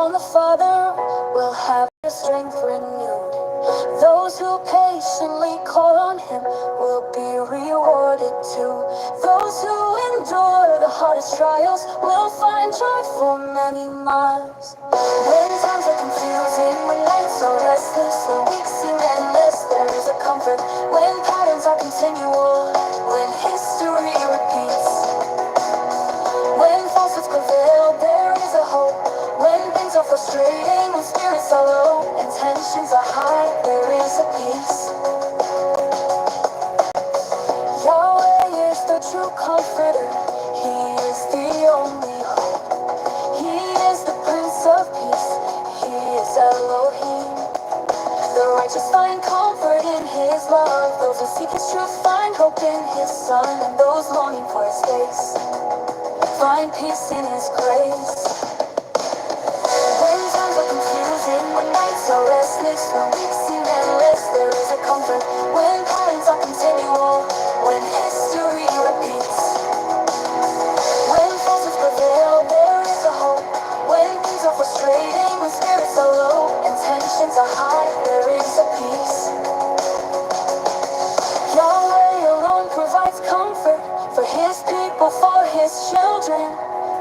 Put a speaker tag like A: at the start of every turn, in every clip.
A: on the Father will have their strength renewed. Those who patiently call on Him will be rewarded too. Those who endure the hardest trials will find joy for many miles. When times are confusing, when nights are restless, when weeks seem endless, there is a comfort. When patterns are continual, when history repeats, when falsehoods prevail, there is a hope. When things are frustrating, when spirits are low and tensions are high, there is a peace. Yahweh is the true comforter. He is the only hope. He is the Prince of Peace. He is Elohim. The righteous find comfort in His love. Those who seek His truth find hope in His Son. And those longing for His face find peace in His grace. When times are confusing, when nights are restless, when weeks seem endless, there is a comfort. When patterns are continual, when history repeats, when falsehoods prevail, there is a hope. When things are frustrating, when spirits are low and tensions are high, there is a peace. Yahweh alone provides comfort for His people, for His children.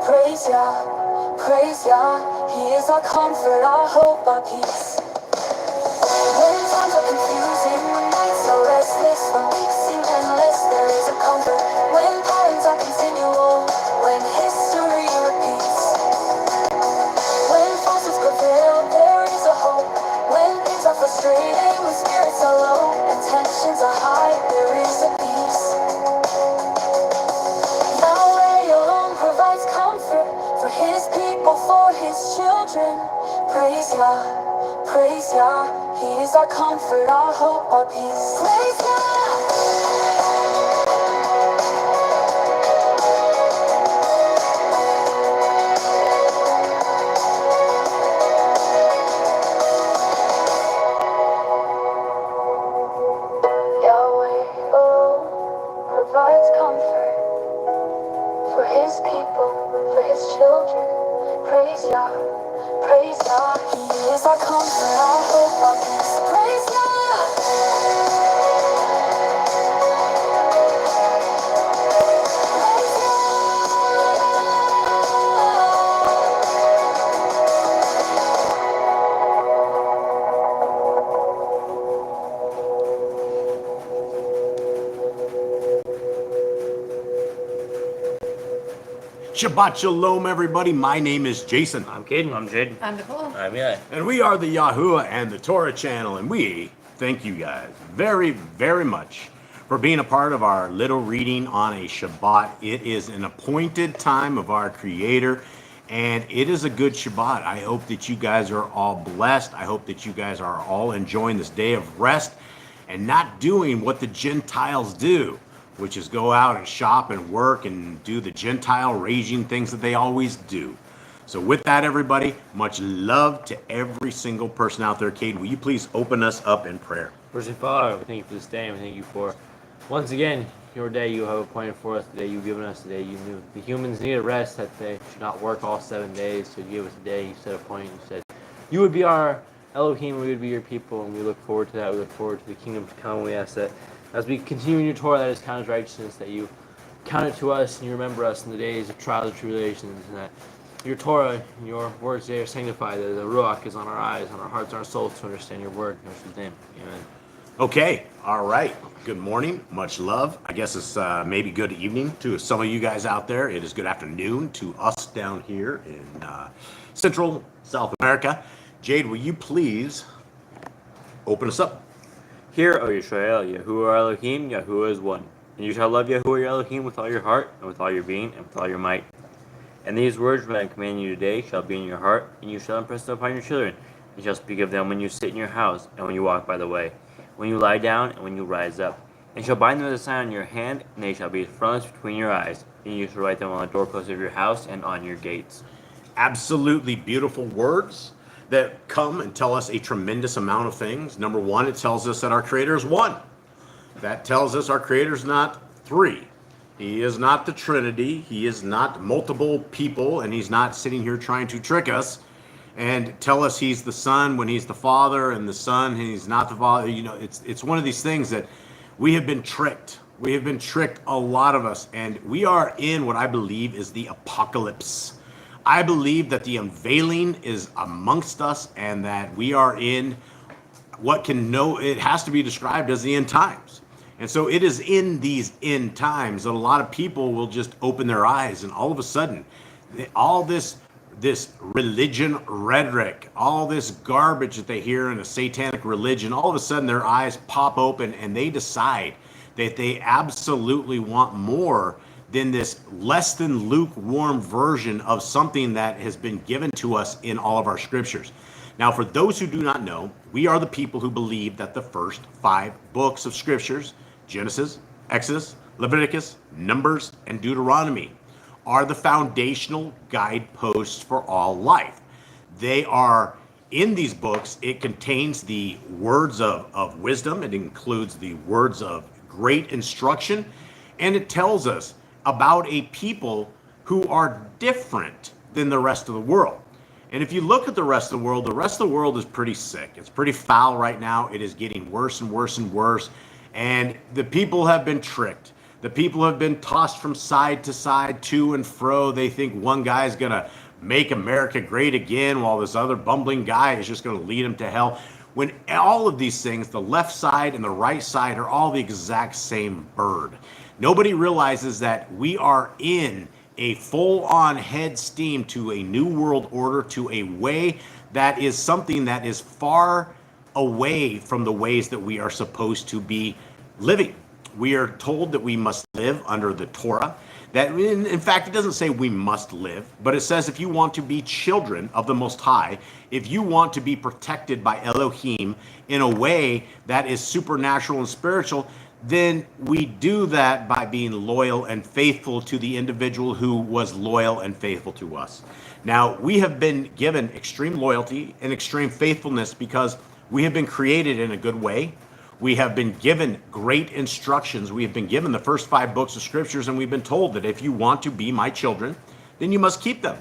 A: Praise Yah, praise Yah. He is our comfort, our hope, our peace. When times are confusing, when nights are restless, when weeks seem endless, there is a comfort. When patterns are continual, when history repeats, when falsehoods prevail, there is a hope. When things are frustrating, when spirits are low and tensions are high, there is a peace. Yahweh alone provides comfort for His people, for His children. Praise Yah, praise Yah. He is our comfort, our hope, our peace. Praise Yah. Yahweh alone provides comfort for His people, for His children. Praise Yah, praise Yah. He is our comfort, our hope, our peace. Praise Yah.
B: Shabbat Shalom, everybody. My name is Jason.
C: I'm Caden. I'm Jaden.
D: I'm Nicole.
C: I'm Yah.
B: And we are the Yahuwah and the Torah channel. And we thank you guys very, very much for being a part of our little reading on a Shabbat. It is an appointed time of our Creator. And it is a good Shabbat. I hope that you guys are all blessed. I hope that you guys are all enjoying this day of rest and not doing what the Gentiles do, which is go out and shop and work and do the Gentile raging things that they always do. So with that, everybody, much love to every single person out there. Cade, will you please open us up in prayer?
C: First and Father, we thank you for this day, and we thank you for, once again, your day you have appointed for us, the day you've given us, the day you knew. The humans need a rest, that they should not work all 7 days, so you gave us a day, you set a point, you said you would be our Elohim, we would be your people, and we look forward to that. We look forward to the kingdom to come. We ask that as we continue in your Torah, that is counted righteousness, that you count it to us and you remember us in the days of trials and tribulations, and that your Torah and your words today are sanctified, that the Ruach is on our eyes, on our hearts, and our souls to understand your word. In Yeshua's name, amen.
B: Okay, all right. Good morning, much love. I guess it's maybe good evening to some of you guys out there. It is good afternoon to us down here in Central South America. Jade, will you please open us up?
C: Hear, O Yisrael, Yahuwah Elohim, Yahuwah is one. And you shall love Yahuwah your Elohim with all your heart, and with all your being, and with all your might. And these words that I command you today shall be in your heart, and you shall impress them upon your children. You shall speak of them when you sit in your house, and when you walk by the way, when you lie down, and when you rise up. And you shall bind them as a sign on your hand, and they shall be as frontlets between your eyes. And you shall write them on the doorposts of your house and on your gates.
B: Absolutely beautiful words that come and tell us a tremendous amount of things. Number one, it tells us that our Creator is one. That tells us our Creator is not three. He is not the Trinity. He is not multiple people, and He's not sitting here trying to trick us and tell us he's the son when he's the father, and the son and he's not the father. You know, it's one of these things that we have been tricked. We have been tricked, a lot of us, and we are in what I believe is the apocalypse. I believe that the unveiling is amongst us, and that we are in it has to be described as the end times. And so it is in these end times that a lot of people will just open their eyes, and all of a sudden, all this religion rhetoric, all this garbage that they hear in a satanic religion, all of a sudden their eyes pop open and they decide that they absolutely want more than this less than lukewarm version of something that has been given to us in all of our scriptures. Now, for those who do not know, we are the people who believe that the first 5 books of scriptures, Genesis, Exodus, Leviticus, Numbers, and Deuteronomy, are the foundational guideposts for all life. They are, in these books, it contains the words of wisdom, it includes the words of great instruction, and it tells us about a people who are different than the rest of the world. And if you look at the rest of the rest of the world is pretty sick. It's pretty foul right now. It is getting worse and worse and worse. And the people have been tricked. The people have been tossed from side to side, to and fro. They think one guy's going to make America great again, while this other bumbling guy is just going to lead them to hell. When all of these things, the left side and the right side, are all the exact same bird. Nobody realizes that we are in a full-on head steam to a new world order, to a way that is something that is far away from the ways that we are supposed to be living. We are told that we must live under the Torah. That, in fact, it doesn't say we must live, but it says if you want to be children of the Most High, if you want to be protected by Elohim in a way that is supernatural and spiritual, then we do that by being loyal and faithful to the individual who was loyal and faithful to us. Now, we have been given extreme loyalty and extreme faithfulness because we have been created in a good way. We have been given great instructions. We have been given the first 5 books of scriptures, and we've been told that if you want to be my children, then you must keep them.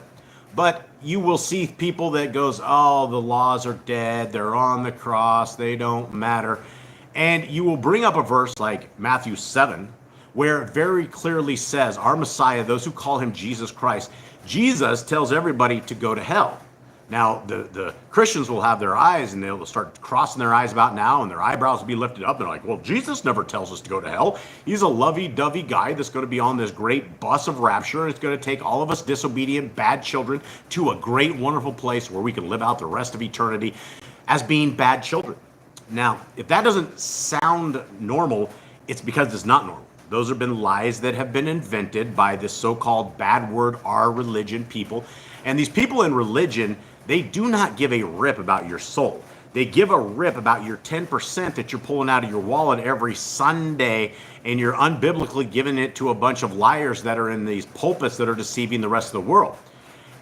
B: But you will see people that goes, oh, the laws are dead, they're on the cross, they don't matter. And you will bring up a verse like Matthew 7, where it very clearly says, our Messiah, those who call him Jesus Christ, Jesus tells everybody to go to hell. Now, the Christians will have their eyes, and they'll start crossing their eyes about now, and their eyebrows will be lifted up. They're like, well, Jesus never tells us to go to hell. He's a lovey-dovey guy that's going to be on this great bus of rapture. It's going to take all of us disobedient, bad children to a great, wonderful place where we can live out the rest of eternity as being bad children. Now, if that doesn't sound normal, it's because it's not normal. Those have been lies that have been invented by this so-called bad word, our religion people. And these people in religion, they do not give a rip about your soul. They give a rip about your 10% that you're pulling out of your wallet every Sunday, and you're unbiblically giving it to a bunch of liars that are in these pulpits that are deceiving the rest of the world.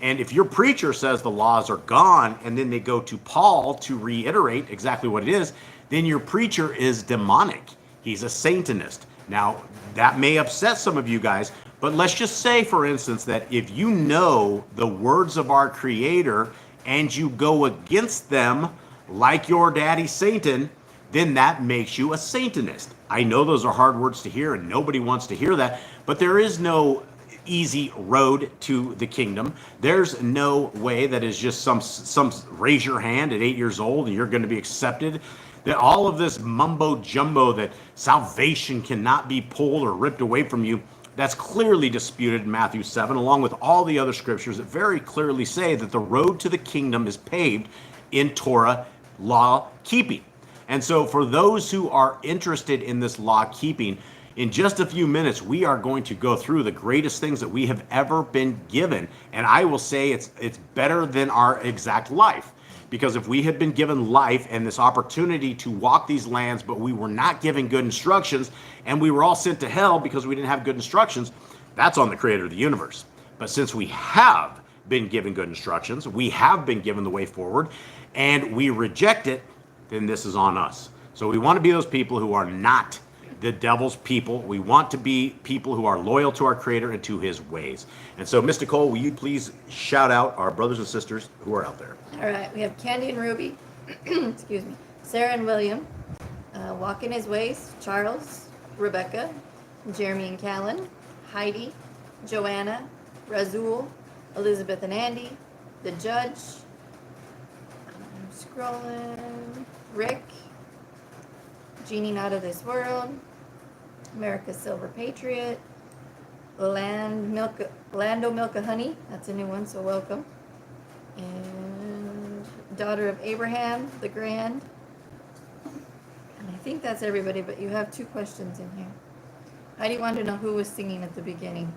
B: And if your preacher says the laws are gone, and then they go to Paul to reiterate exactly what it is, then your preacher is demonic. He's a Satanist. Now, that may upset some of you guys, but let's just say, for instance, that if you know the words of our Creator and you go against them like your daddy Satan, then that makes you a Satanist. I know those are hard words to hear, and nobody wants to hear that, but there is no easy road to the kingdom. There's no way that is just some raise your hand at 8 years old and you're going to be accepted. That all of this mumbo jumbo that salvation cannot be pulled or ripped away from you, that's clearly disputed in Matthew 7, along with all the other scriptures that very clearly say that the road to the kingdom is paved in Torah law keeping. And so for those who are interested in this law keeping, in just a few minutes, we are going to go through the greatest things that we have ever been given. And I will say it's better than our exact life. Because if we had been given life and this opportunity to walk these lands, but we were not given good instructions, and we were all sent to hell because we didn't have good instructions, that's on the Creator of the universe. But since we have been given good instructions, we have been given the way forward, and we reject it, then this is on us. So we want to be those people who are not the devil's people. We want to be people who are loyal to our Creator and to His ways. And so, Miss Nicole, will you please shout out our brothers and sisters who are out there?
D: All right, we have Candy and Ruby, excuse me, Sarah and William, Walk in His Ways, Charles, Rebecca, Jeremy and Callan, Heidi, Joanna, Razul, Elizabeth and Andy, The Judge, I'm scrolling, Rick, Jeannie Not of This World, America's Silver Patriot, Lando Milka Honey, that's a new one, so welcome. And Daughter of Abraham, the Grand. And I think that's everybody, but you have 2 questions in here. Heidi wanted to know who was singing at the beginning.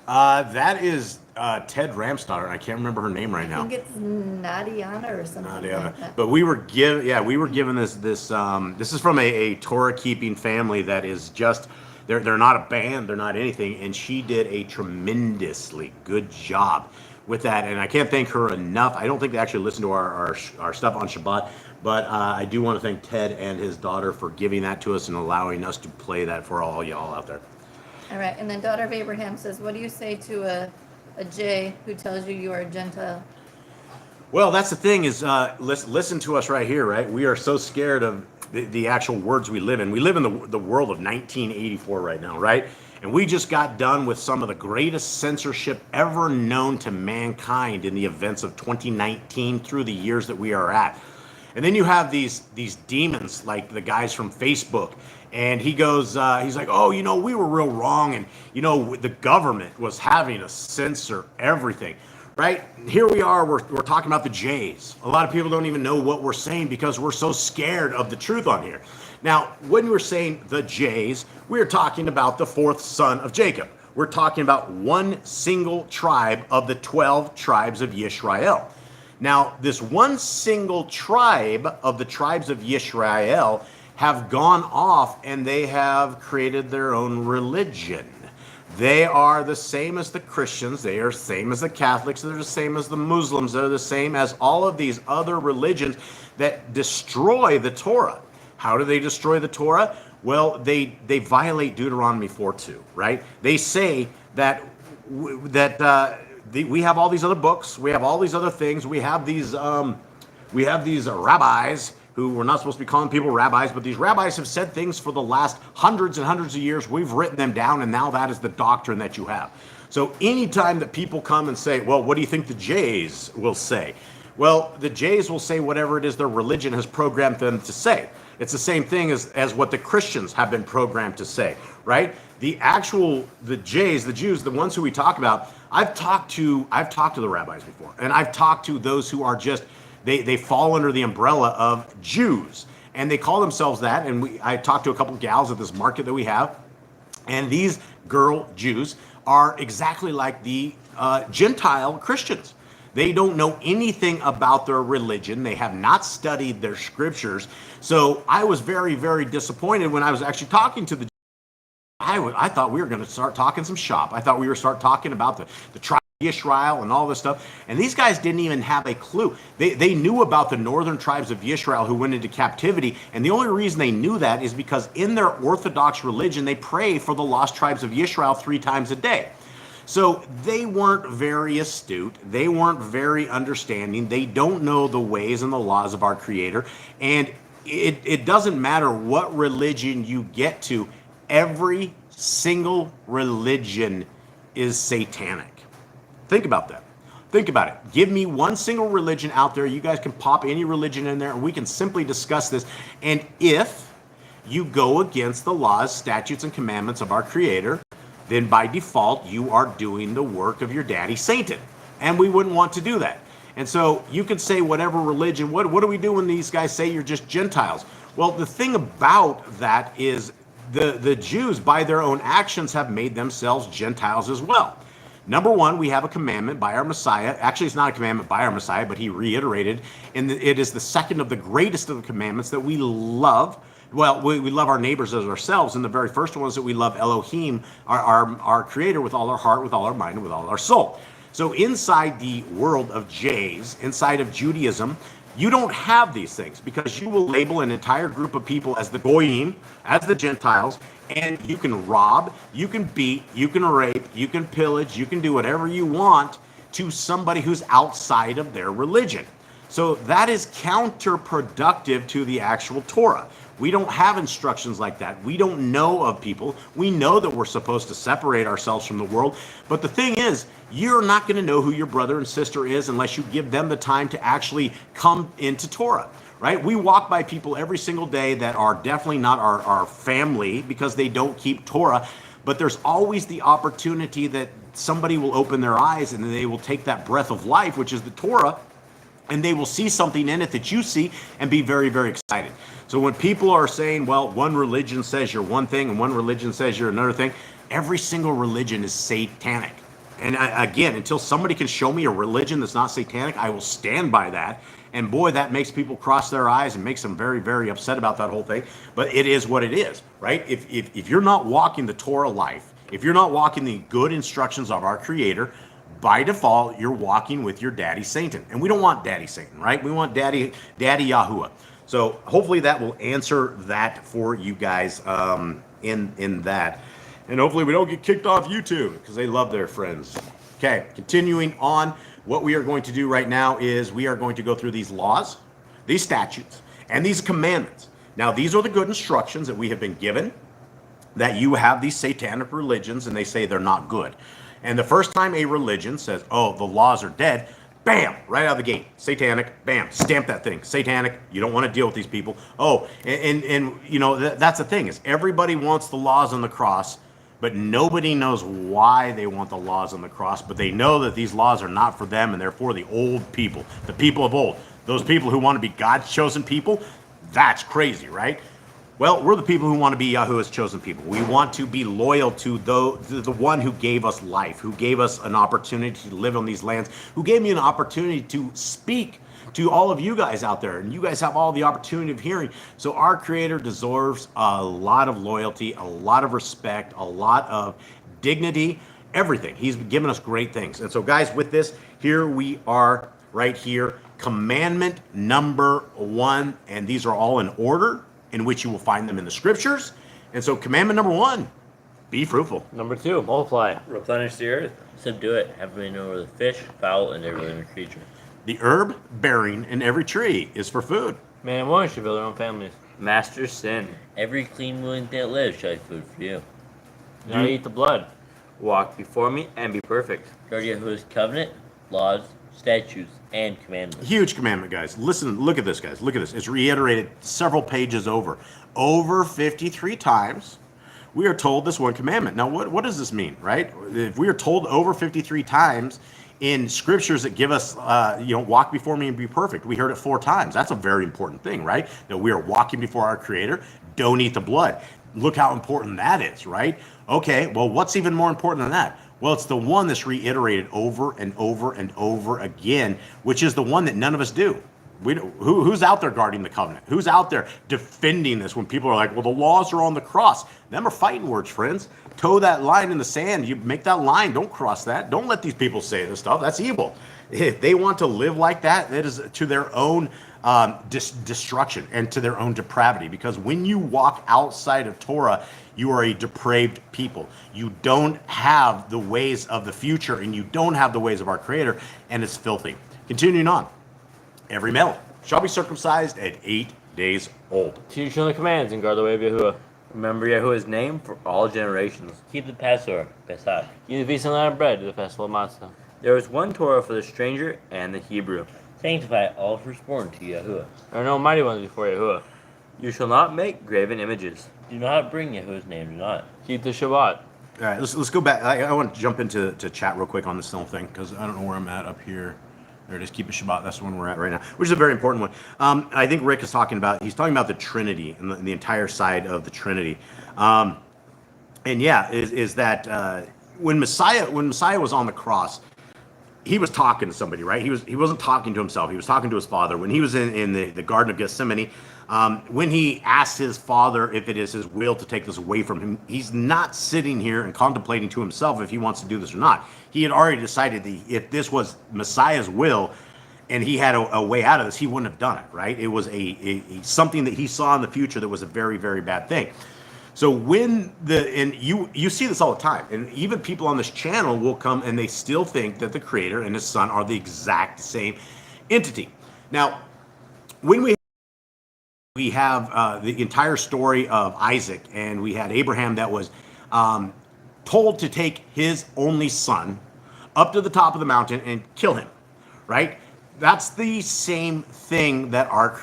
B: That is Ted Ramsdottir, and I can't remember her name right now.
D: I think it's Nadiana or something like that.
B: But we were given this. This is from a Torah keeping family that is just. They're not a band. They're not anything, and she did a tremendously good job with that. And I can't thank her enough. I don't think they actually listen to our stuff on Shabbat, but I do want to thank Ted and his daughter for giving that to us and allowing us to play that for all y'all out there.
D: All right, and then Daughter of Abraham says, what do you say to a J who tells you you are a Gentile?
B: Well, that's the thing is, listen to us right here, right? We are so scared of the actual words we live in. We live in the world of 1984 right now, right? And we just got done with some of the greatest censorship ever known to mankind in the events of 2019 through the years that we are at. And then you have these demons like the guys from Facebook. And he goes, he's like, oh, we were real wrong. And, the government was having to censor everything, right? Here we are, we're talking about the J's. A lot of people don't even know what we're saying because we're so scared of the truth on here. Now, when we're saying the J's, we're talking about the 4th son of Jacob. We're talking about one single tribe of the 12 tribes of Yisrael. Now, this one single tribe of the tribes of Yisrael have gone off and they have created their own religion. They are the same as the Christians. They are the same as the Catholics. They're the same as the Muslims. They're the same as all of these other religions that destroy the Torah. How do they destroy the Torah? Well, they violate Deuteronomy 4:2, right? They say that we have all these other books. We have all these other things. We have these rabbis who we're not supposed to be calling people rabbis, but these rabbis have said things for the last hundreds and hundreds of years. We've written them down, and now that is the doctrine that you have. So anytime that people come and say, well, what do you think the Jays will say? Well, the Jays will say whatever it is their religion has programmed them to say. It's the same thing as what the Christians have been programmed to say, right? The Jays, the Jews, the ones who we talk about, I've talked to the rabbis before, and I've talked to those who are just, they fall under the umbrella of Jews, and they call themselves that. And I talked to a couple gals at this market that we have, and these girl Jews are exactly like the Gentile Christians. They don't know anything about their religion. They have not studied their scriptures. So I was very, very disappointed when I was actually talking to the I thought we were going to start talking some shop. I thought we were start talking about the tribe of Yisrael and all this stuff. And these guys didn't even have a clue. They knew about the northern tribes of Yisrael who went into captivity. And the only reason they knew that is because in their Orthodox religion, they pray for the lost tribes of Yisrael 3 times a day. So they weren't very astute. They weren't very understanding. They don't know the ways and the laws of our Creator. And it doesn't matter what religion you get to. Every single religion is satanic. Think about that. Think about it. Give me one single religion out there. You guys can pop any religion in there and we can simply discuss this. And if you go against the laws, statutes, and commandments of our Creator, then by default, you are doing the work of your daddy Satan. And we wouldn't want to do that. And so you could say whatever religion, what do we do when these guys say you're just Gentiles? Well, the thing about that is the Jews, by their own actions, have made themselves Gentiles as well. Number one, we have a commandment by our Messiah. Actually, it's not a commandment by our Messiah, but he reiterated, and it is the second of the greatest of the commandments that we love. Well, we love our neighbors as ourselves, and the very first one is that we love Elohim, our Creator, with all our heart, with all our mind, and with all our soul. So inside the world of Jays, inside of Judaism, You don't have these things because you will label an entire group of people as the Goyim, as the Gentiles, and you can rob, you can beat, you can rape, you can pillage, you can do whatever you want to somebody who's outside of their religion. So that is counterproductive to the actual Torah. We don't have instructions like that. We don't know of people. We know that we're supposed to separate ourselves from the world. But the thing is, you're not going to know who your brother and sister is unless you give them the time to actually come into Torah, right? We walk by people every single day that are definitely not our family because they don't keep Torah. But there's always the opportunity that somebody will open their eyes and they will take that breath of life, which is the Torah, and they will see something in it that you see and be very, very excited. So when people are saying, well, one religion says you're one thing and one religion says you're another thing, every single religion is satanic. And again, until somebody can show me a religion that's not satanic, I will stand by that. And boy, that makes people cross their eyes and makes them very, very upset about that whole thing. But it is what it is, right? If you're not walking the Torah life, if you're not walking the good instructions of our Creator, by default, you're walking with your daddy Satan. And we don't want daddy Satan, right? We want daddy Yahuwah. So hopefully that will answer that for you guys in that. And hopefully we don't get kicked off YouTube because they love their friends. Okay, continuing on, what we are going to do right now is we are going to go through these laws, these statutes, and these commandments. Now, these are the good instructions that we have been given, that you have these satanic religions and they say they're not good. And the first time a religion says, oh, the laws are dead, bam, right out of the gate, satanic, bam, stamp that thing, satanic, you don't want to deal with these people. Oh, and you know, that's the thing is everybody wants the laws on the cross, but nobody knows why they want the laws on the cross, but they know that these laws are not for them and they're for the old people, the people of old. Those people who want to be God's chosen people, that's crazy, right? Well, we're the people who want to be Yahuwah's chosen people. We want to be loyal to the one who gave us life, who gave us an opportunity to live on these lands, who gave me an opportunity to speak to all of you guys out there. And you guys have all the opportunity of hearing. So our Creator deserves a lot of loyalty, a lot of respect, a lot of dignity, everything. He's given us great things. And so, guys, with this, here we are right here. Commandment number 1. And these are all in order in which you will find them in the Scriptures. And so commandment number 1, be fruitful.
C: Number 2, multiply.
E: Replenish the earth, subdue it, have dominion over the fish, fowl, and every living creature.
B: The herb bearing in every tree is for food.
C: Man and woman should build their own families.
E: Master sin. Every clean willing thing that lives shall be food for you.
C: Do not eat the blood. Walk before me and be perfect.
E: Guard Yahuwah's covenant, laws, statutes, and commandments.
B: Huge commandment, guys. Listen, look at this, guys. Look at this. It's reiterated several pages over. Over 53 times, we are told this one commandment. Now, what does this mean, right? If we are told over 53 times in Scriptures that give us, walk before me and be perfect, we heard it 4 times. That's a very important thing, right? That we are walking before our Creator. Don't eat the blood. Look how important that is, right? Okay, well, what's even more important than that? Well, it's the one that's reiterated over and over and over again, which is the one that none of us do. Who's out there guarding the covenant? Who's out there defending this when people are like, well, the laws are on the cross? Them are fighting words, friends. Toe that line in the sand. You make that line. Don't cross that. Don't let these people say this stuff. That's evil. If they want to live like that, it is to their own destruction and to their own depravity. Because when you walk outside of Torah, you are a depraved people. You don't have the ways of the future, and you don't have the ways of our Creator, and it's filthy. Continuing on. Every male shall be circumcised at 8 days old.
C: Teach them the commands and guard the way of Yahuwah.
E: Remember Yahuwah's name for all generations. Keep the Passover, Basada.
C: Eat the feast of unleavened bread to the festival of Maandiko.
E: There is one Torah for the stranger and the Hebrew. Sanctify all firstborn to Yahuwah.
C: There are no mighty ones before Yahuwah.
E: You shall not make graven images. Do not bring Yahuwah's name, do not.
C: Keep the Shabbat.
B: All right, let's go back. I want to jump into chat real quick on this little thing because I don't know where I'm at up here. There it is. Keep it Shabbat. That's the one we're at right now, which is a very important one. I think Rick is talking about. He's talking about the Trinity and the entire side of the Trinity. And yeah, is that when Messiah was on the cross, he was talking to somebody, right? He wasn't talking to himself. He was talking to his Father. When he was in the Garden of Gethsemane, when he asked his Father if it is his will to take this away from him, he's not sitting here and contemplating to himself if he wants to do this or not. He had already decided that if this was Messiah's will, and he had a way out of this, he wouldn't have done it, right? It was something that he saw in the future that was a very, very bad thing. So when and you see this all the time, and even people on this channel will come and they still think that the Creator and his Son are the exact same entity. Now, when we have the entire story of Isaac, and we had Abraham that was told to take his only son up to the top of the mountain and kill him, right? That's the same thing that our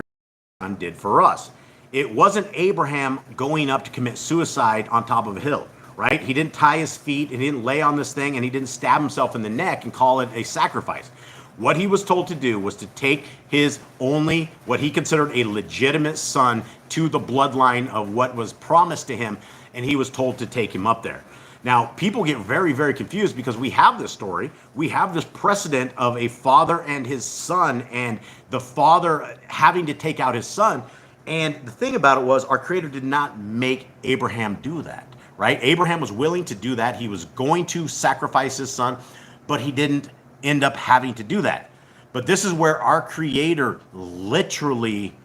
B: Creator did for us. It wasn't Abraham going up to commit suicide on top of a hill, right? He didn't tie his feet, he didn't lay on this thing, and he didn't stab himself in the neck and call it a sacrifice. What he was told to do was to take his only, what he considered a legitimate son, to the bloodline of what was promised to him, and he was told to take him up there. Now, people get very, very confused because we have this story. We have this precedent of a father and his son, and the father having to take out his son. And the thing about it was, our Creator did not make Abraham do that, right? Abraham was willing to do that. He was going to sacrifice his son, but he didn't end up having to do that. But this is where our Creator literally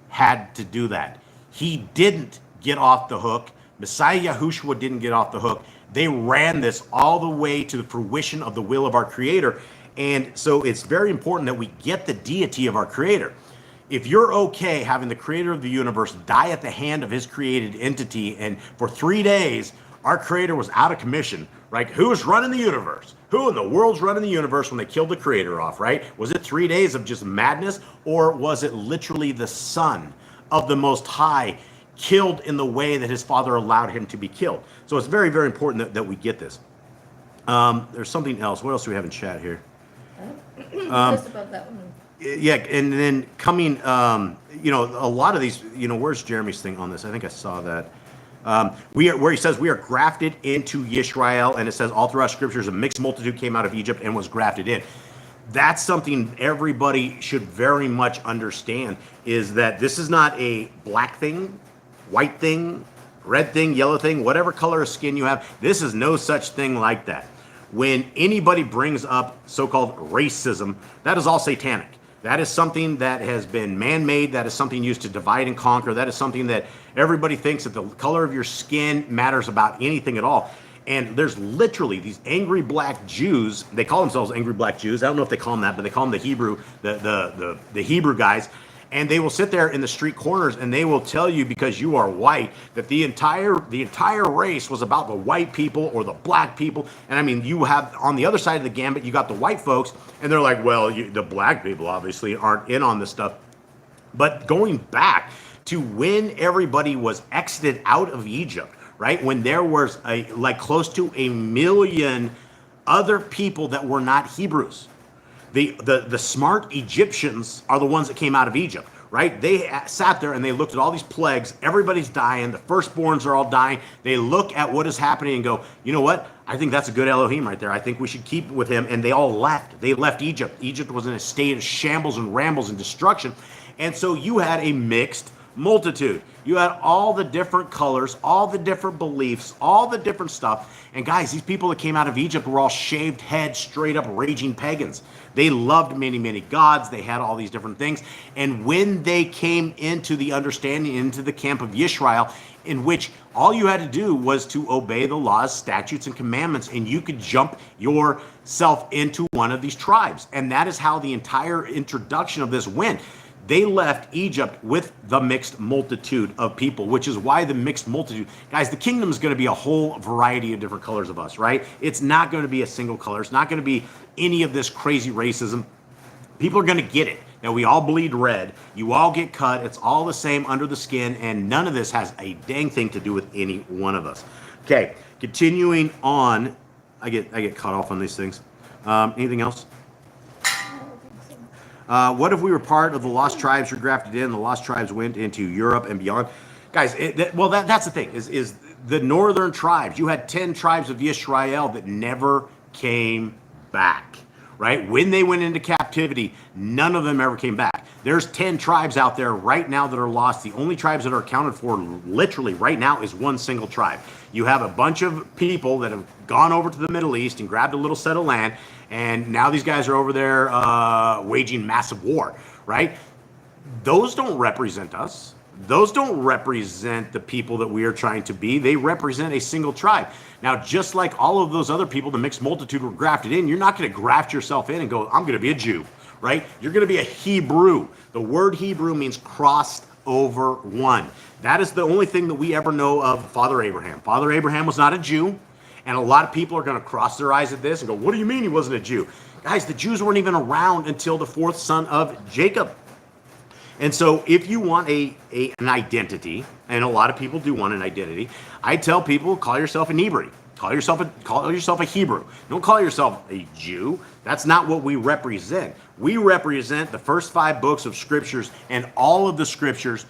B: had to do that. He didn't get off the hook. Messiah Yahushua didn't get off the hook. They ran this all the way to the fruition of the will of our Creator. And so it's very important that we get the deity of our Creator. If you're okay having the Creator of the universe die at the hand of his created entity, and for 3 days, our Creator was out of commission, right? Who's running the universe? Who in the world's running the universe when they killed the Creator off, right? Was it 3 days of just madness, or was it literally the Son of the Most High killed in the way that his Father allowed him to be killed? So it's very, very important that we get this. There's something else. What else do we have in chat here?
D: Just above that one.
B: Yeah, and then coming, a lot of these, where's Jeremy's thing on this? I think I saw that. Where he says we are grafted into Yisrael, and it says all throughout Scriptures a mixed multitude came out of Egypt and was grafted in. That's something everybody should very much understand, is that this is not a black thing, white thing, red thing, yellow thing, whatever color of skin you have. This is no such thing like that. When anybody brings up so-called racism, that is all satanic. That is something that has been man-made. That is something used to divide and conquer. That is something that everybody thinks that the color of your skin matters about anything at all. And there's literally these angry black Jews. They call themselves angry black Jews. I don't know if they call them that, but they call them the Hebrew guys. And they will sit there in the street corners and they will tell you, because you are white, that the entire race was about the white people or the black people. And I mean, you have on the other side of the gambit, you got the white folks, and they're like, well, the black people obviously aren't in on this stuff. But going back to when everybody was exited out of Egypt, right? When there was close to 1 million other people that were not Hebrews. The smart Egyptians are the ones that came out of Egypt, right? They sat there and they looked at all these plagues. Everybody's dying. The firstborns are all dying. They look at what is happening and go, you know what? I think that's a good Elohim right there. I think we should keep with him. And they all left. They left Egypt. Egypt was in a state of shambles and rambles and destruction. And so you had a mixed multitude. You had all the different colors, all the different beliefs, all the different stuff. And guys, these people that came out of Egypt were all shaved head, straight up raging pagans. They loved many, many gods. They had all these different things. And when they came into the understanding, into the camp of Yisrael, in which all you had to do was to obey the laws, statutes, and commandments, and you could jump yourself into one of these tribes. And that is how the entire introduction of this went. They left Egypt with the mixed multitude of people, which is why the mixed multitude. Guys, the kingdom is going to be a whole variety of different colors of us, right? It's not going to be a single color. It's not going to be any of this crazy racism. People are going to get it. Now, we all bleed red. You all get cut. It's all the same under the skin, and none of this has a dang thing to do with any one of us. Okay, continuing on. I get caught off on these things. Anything else? What if we were part of the lost tribes who grafted in? The lost tribes went into Europe and beyond. Guys, that's the thing, is the northern tribes. You had 10 tribes of Yisrael that never came back, right? When they went into captivity, none of them ever came back. There's 10 tribes out there right now that are lost. The only tribes that are accounted for literally right now is one single tribe. You have a bunch of people that have gone over to the Middle East and grabbed a little set of land, and now these guys are over there waging massive war, right? Those don't represent us. Those don't represent the people that we are trying to be. They represent a single tribe. Now, just like all of those other people, the mixed multitude were grafted in, you're not going to graft yourself in and go, I'm going to be a Jew, right? You're going to be a Hebrew. The word Hebrew means crossed over one. That is the only thing that we ever know of Father Abraham. Father Abraham was not a Jew, and a lot of people are going to cross their eyes at this and go, what do you mean he wasn't a Jew? Guys, the Jews weren't even around until the fourth son of Jacob. And so if you want an identity, and a lot of people do want an identity, I tell people, call yourself an Hebrew. Call yourself a Hebrew. Don't call yourself a Jew. That's not what we represent. We represent the first 5 books of scriptures and all of the scriptures.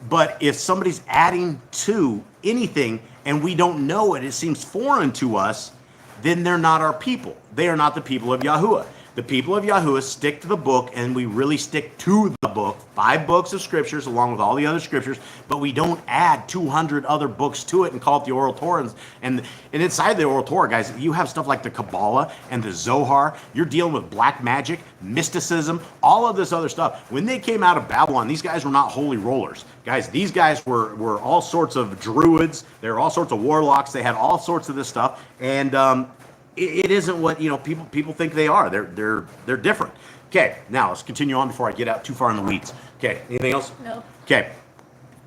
B: But if somebody's adding to anything and we don't know it, it seems foreign to us, then they're not our people. They are not the people of Yahuwah. The people of Yahuwah stick to the book, and we really stick to the book. 5 books of scriptures along with all the other scriptures, but we don't add 200 other books to it and call it the oral Torah. And inside the oral Torah, guys, you have stuff like the Kabbalah and the Zohar. You're dealing with black magic, mysticism, all of this other stuff. When they came out of Babylon, these guys were not holy rollers. Guys, these guys were all sorts of druids. They were all sorts of warlocks. They had all sorts of this stuff. And it isn't what people think they are. They're different. Okay, now let's continue on before I get out too far in the weeds. Okay, anything else?
D: No.
B: Okay,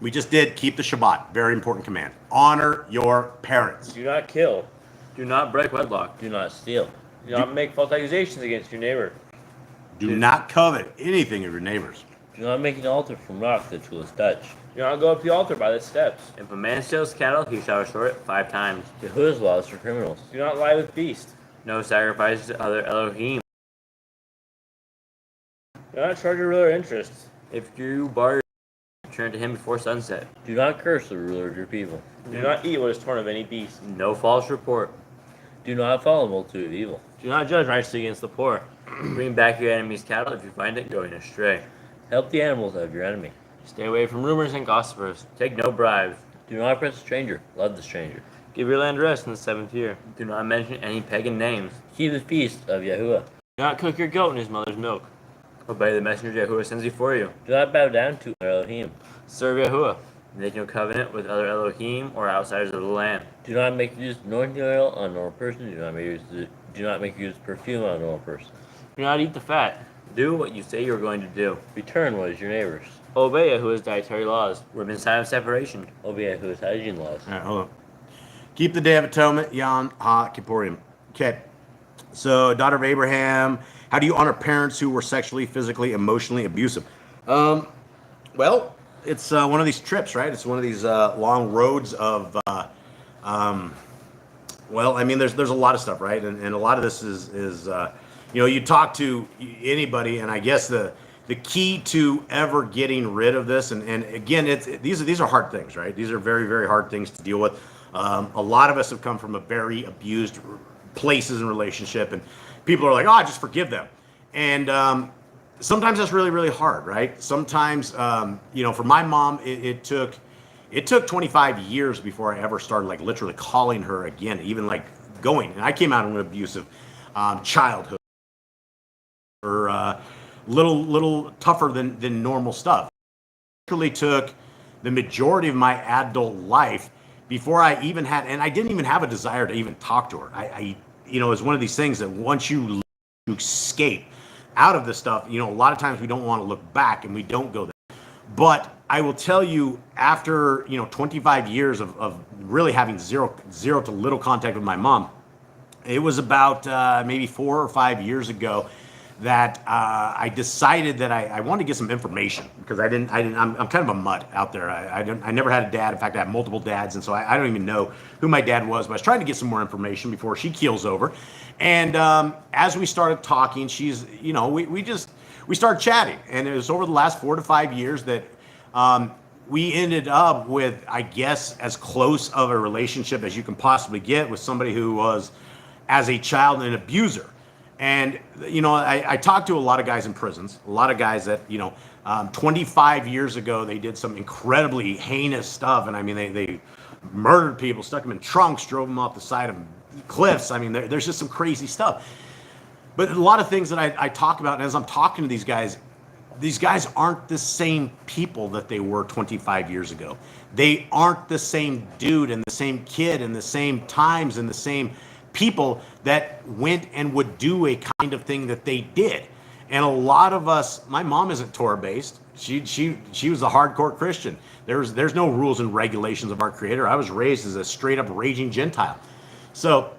B: we just did keep the Shabbat. Very important command. Honor your parents.
C: Do not kill.
E: Do not break wedlock. Do not steal.
C: Do not make false accusations against your neighbor.
B: Do not covet anything of your neighbors.
E: Do not make an altar from rock that will touch.
C: Do not go up the altar by the steps.
E: If a man steals cattle, he shall restore it 5 times. Yahuwah's laws for criminals.
C: Do not lie with beasts.
E: No sacrifices to other Elohim.
C: Do not charge your ruler interest.
E: If you borrow, return to him before sunset. Do not curse the ruler of your people.
C: Do not eat what is torn of any beast.
E: No false report. Do not follow a multitude of evil.
C: Do not judge righteously against the poor.
E: Bring back your enemy's cattle if you find it going astray. Help the animals of your enemy.
C: Stay away from rumors and gossipers.
E: Take no bribes. Do not oppress a stranger. Love the stranger.
C: Give your land rest in the 7th year.
E: Do not mention any pagan names. Keep the feast of Yahuwah.
C: Do not cook your goat in his mother's milk.
E: Obey the messenger Yahuwah sends before you. Do not bow down to other Elohim.
C: Serve Yahuwah.
E: Make no covenant with other Elohim or outsiders of the land. Do not make use of anointing oil on a normal person. Do not make use of perfume on a normal person.
C: Do not eat the fat.
E: Do what you say you're going to do. Return what is your neighbor's.
C: Obey Yahuwah's dietary laws.
E: Women's time of separation. Obey Yahuwah's hygiene laws.
B: All right, hold on. Keep the Day of Atonement, Yom HaKippurim. Okay. So, daughter of Abraham, how do you honor parents who were sexually, physically, emotionally abusive? Well, it's one of these trips, right? It's one of these long roads of, well, I mean, there's a lot of stuff, right? And a lot of this is you talk to anybody, and I guess the key to ever getting rid of this, and again, these are hard things, right? These are very, very hard things to deal with. A lot of us have come from a very abused places in relationship, and people are like, oh, just forgive them. And sometimes that's really, really hard, right? Sometimes, for my mom, it took 25 years before I ever started, like, literally calling her again, even like going. And I came out of an abusive childhood, or little tougher than normal stuff. It literally took the majority of my adult life before I even had, and I didn't even have a desire to even talk to her. It's one of these things that once you escape out of this stuff, a lot of times we don't want to look back, and we don't go there. But I will tell you, after 25 years of really having zero to little contact with my mom, it was about maybe 4 or 5 years ago that I decided that I wanted to get some information, because I'm kind of a mutt out there. I never had a dad. In fact, I have multiple dads, and so I don't even know who my dad was. But I was trying to get some more information before she keels over. And as we started talking, she's we started chatting, and it was over the last 4 to 5 years that we ended up with, I guess, as close of a relationship as you can possibly get with somebody who was, as a child, an abuser. And, I talked to a lot of guys in prisons, a lot of guys that, 25 years ago, they did some incredibly heinous stuff. And I mean, they murdered people, stuck them in trunks, drove them off the side of cliffs. I mean, there's just some crazy stuff. But a lot of things that I talk about, and as I'm talking to these guys aren't the same people that they were 25 years ago. They aren't the same dude and the same kid and the same times and the same people that went and would do a kind of thing that they did. And a lot of us, my mom isn't Torah based. She was a hardcore Christian. There's no rules and regulations of our Creator. I was raised as a straight up raging Gentile. So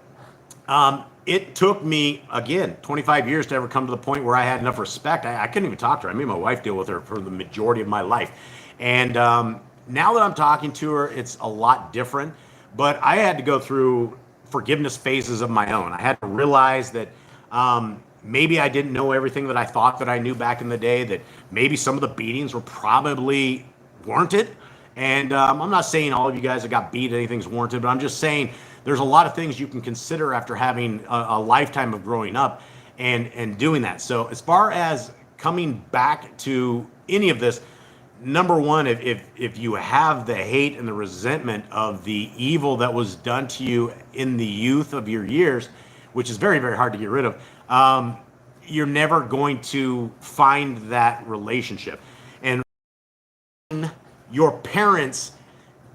B: it took me, again, 25 years to ever come to the point where I had enough respect. I couldn't even talk to her. I made my wife deal with her for the majority of my life. And now that I'm talking to her, it's a lot different. But I had to go through forgiveness phases of my own. I had to realize that maybe I didn't know everything that I thought that I knew back in the day, that maybe some of the beatings were probably warranted. And I'm not saying all of you guys that got beat, anything's warranted, but I'm just saying there's a lot of things you can consider after having a lifetime of growing up and doing that. So as far as coming back to any of this, number one, if you have the hate and the resentment of the evil that was done to you in the youth of your years, which is very, very hard to get rid of, you're never going to find that relationship. And your parents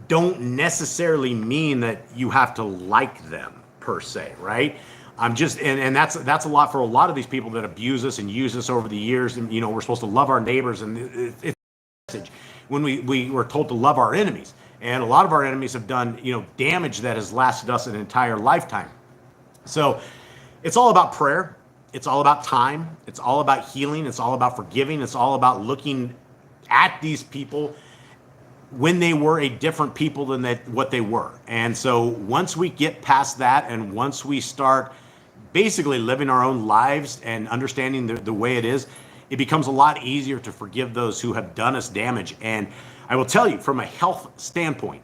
B: don't necessarily mean that you have to like them per se, right? I'm just, and that's a lot for a lot of these people that abuse us and use us over the years. And we're supposed to love our neighbors, and it's when we were told to love our enemies, and a lot of our enemies have done damage that has lasted us an entire lifetime. So it's all about prayer, it's all about time, it's all about healing, it's all about forgiving, it's all about looking at these people when they were a different people than what they were. And so once we get past that, and once we start basically living our own lives and understanding the way it is, it becomes a lot easier to forgive those who have done us damage. And I will tell you, from a health standpoint,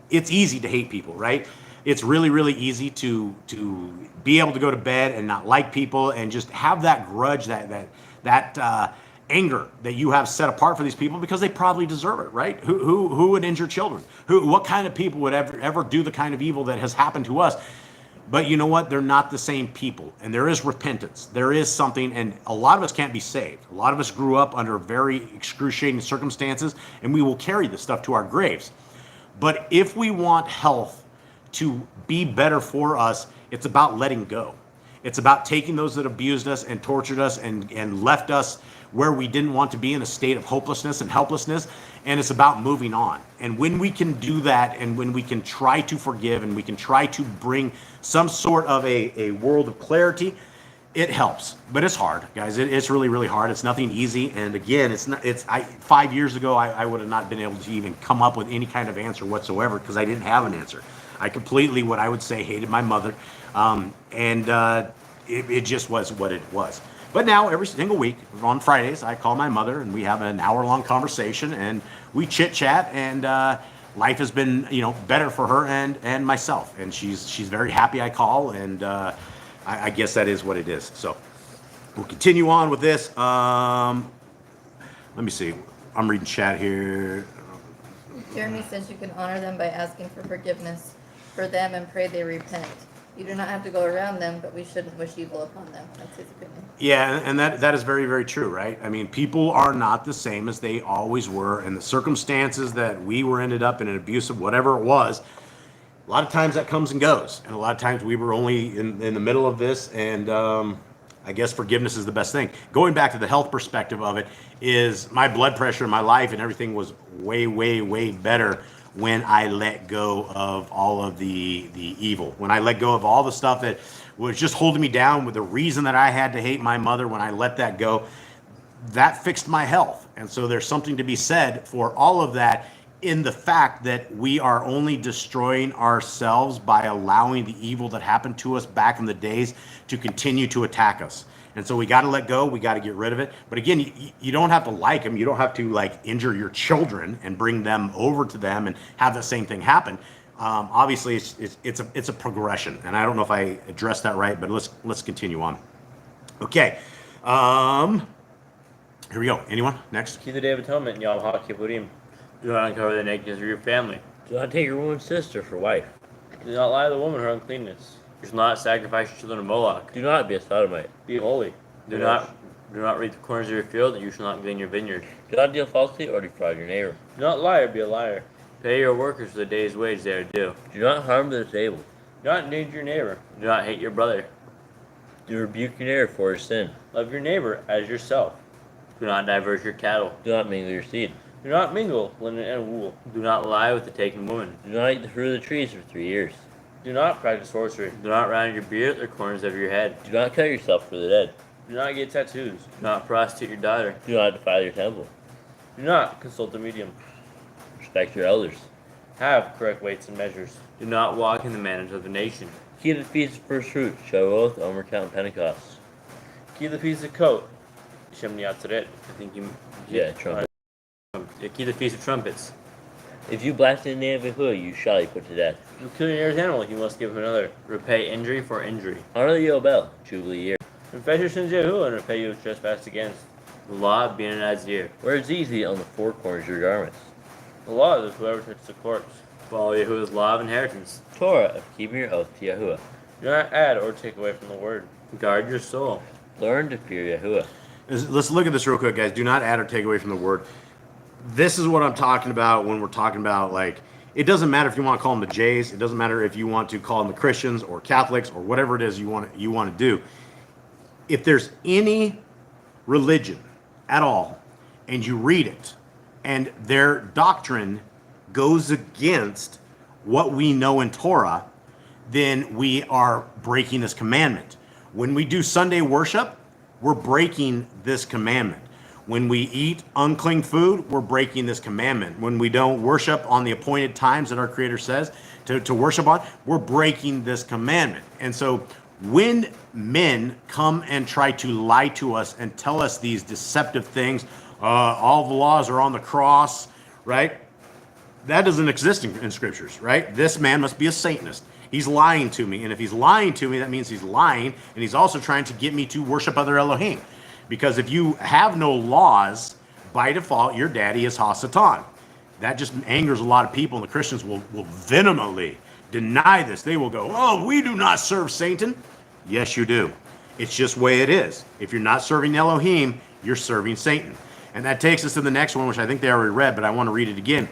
B: it's easy to hate people, right? It's really, really easy to be able to go to bed and not like people and just have that grudge, that anger that you have set apart for these people, because they probably deserve it, right? Who would injure children? What kind of people would ever do the kind of evil that has happened to us? But you know what? They're not the same people. And there is repentance. There is something, and a lot of us can't be saved. A lot of us grew up under very excruciating circumstances, and we will carry this stuff to our graves. But if we want health to be better for us, it's about letting go. It's about taking those that abused us and tortured us and left us where we didn't want to be, in a state of hopelessness and helplessness. And it's about moving on. And when we can do that, and when we can try to forgive, and we can try to bring some sort of a world of clarity, it helps. But it's hard, guys. It's really, really hard. It's nothing easy. And again, 5 years ago, I would have not been able to even come up with any kind of answer whatsoever, because I didn't have an answer. I completely, what I would say, hated my mother. It just was what it was. But now, every single week, on Fridays, I call my mother, and we have an hour-long conversation, and we chit-chat, and life has been, better for her and myself. And she's very happy I call, and I guess that is what it is. So we'll continue on with this. Let me see. I'm reading chat here.
D: Jeremy says you can honor them by asking for forgiveness for them and pray they repent. You do not have to go around them, but we shouldn't wish evil upon them. That's his opinion.
B: Yeah, and that is very, very true, right? I mean, people are not the same as they always were, and the circumstances that we ended up in, an abusive, whatever it was, a lot of times that comes and goes, and a lot of times we were only in the middle of this, and I guess forgiveness is the best thing. Going back to the health perspective of it, is my blood pressure in my life and everything was way, way, way better when I let go of all of the evil, when I let go of all the stuff that was just holding me down, with the reason that I had to hate my mother. When I let that go, that fixed my health. And so there's something to be said for all of that, in the fact that we are only destroying ourselves by allowing the evil that happened to us back in the days to continue to attack us. And so we got to let go. We got to get rid of it. But again, you don't have to like them. You don't have to injure your children and bring them over to them and have the same thing happen. Obviously, it's a progression. And I don't know if I addressed that right, but let's continue on. Okay. Here we go. Anyone? Next.
C: Keep the Day of Atonement, Yom HaKippurim. Do not uncover the nakedness of your family.
E: Do not take your woman's sister for wife.
C: Do not lie to the woman her uncleanness. You shall not sacrifice your children to Moloch.
E: Do not be a sodomite.
C: Be holy. Do not reap the corners of your field, and you shall not glean your vineyard.
E: Do not deal falsely or defraud your neighbor.
C: Do not lie or be a liar. Pay your workers for the day's wage they are due.
E: Do not harm the disabled.
C: Do not endanger your neighbor. Do not hate your brother.
E: Do rebuke your neighbor for his sin.
C: Love your neighbor as yourself. Do not divert your cattle.
E: Do not mingle your seed.
C: Do not mingle linen and wool. Do not lie with the taken woman.
E: Do not eat the fruit of the trees for 3 years.
C: Do not practice sorcery. Do not round your beard at the corners of your head.
E: Do not cut yourself for the dead.
C: Do not get tattoos. Do not prostitute your daughter.
E: Do not defile your temple.
C: Do not consult a medium.
E: Respect your elders.
C: Have correct weights and measures. Do not walk in the manners of the nation.
E: Keep the feast of first fruits, Shavuot, Omer Count, and Pentecost.
C: Keep the feast of Coat. Shemini Atzeret. I think you.
E: Yeah, trumpet.
C: Keep the feast of trumpets.
E: If you blaspheme the name of Yahuwah, you shall be put to death.
C: If you kill your nearest animal, you must give him another. Repay injury for injury.
E: Honor the Yobel, Jubilee year.
C: Confess your sins to Yahuwah and repay you trespass against. The law of being an Nazir.
E: Wear easy on the four corners of your garments.
C: The law is whoever touches the corpse. Follow Yahuwah's law of inheritance.
E: Torah of keeping your oath to Yahuwah.
C: Do not add or take away from the word. Guard your soul.
E: Learn to fear Yahuwah.
B: Let's look at this real quick, guys. Do not add or take away from the word. This is what I'm talking about when we're talking about, like, it doesn't matter if you want to call them the Jays. It doesn't matter if you want to call them the Christians or Catholics or whatever it is you want to do. If there's any religion at all and you read it and their doctrine goes against what we know in Torah, then we are breaking this commandment. When we do Sunday worship, we're breaking this commandment. When we eat unclean food, we're breaking this commandment. When we don't worship on the appointed times that our Creator says to worship on, we're breaking this commandment. And so when men come and try to lie to us and tell us these deceptive things, all the laws are on the cross, right? That doesn't exist in Scriptures, right? This man must be a Satanist. He's lying to me. And if he's lying to me, that means he's lying. And he's also trying to get me to worship other Elohim. Because if you have no laws, by default, your daddy is Ha-Satan. That just angers a lot of people. And the Christians will vehemently deny this. They will go, oh, we do not serve Satan. Yes, you do. It's just the way it is. If you're not serving Elohim, you're serving Satan. And that takes us to the next one, which I think they already read, but I want to read it again,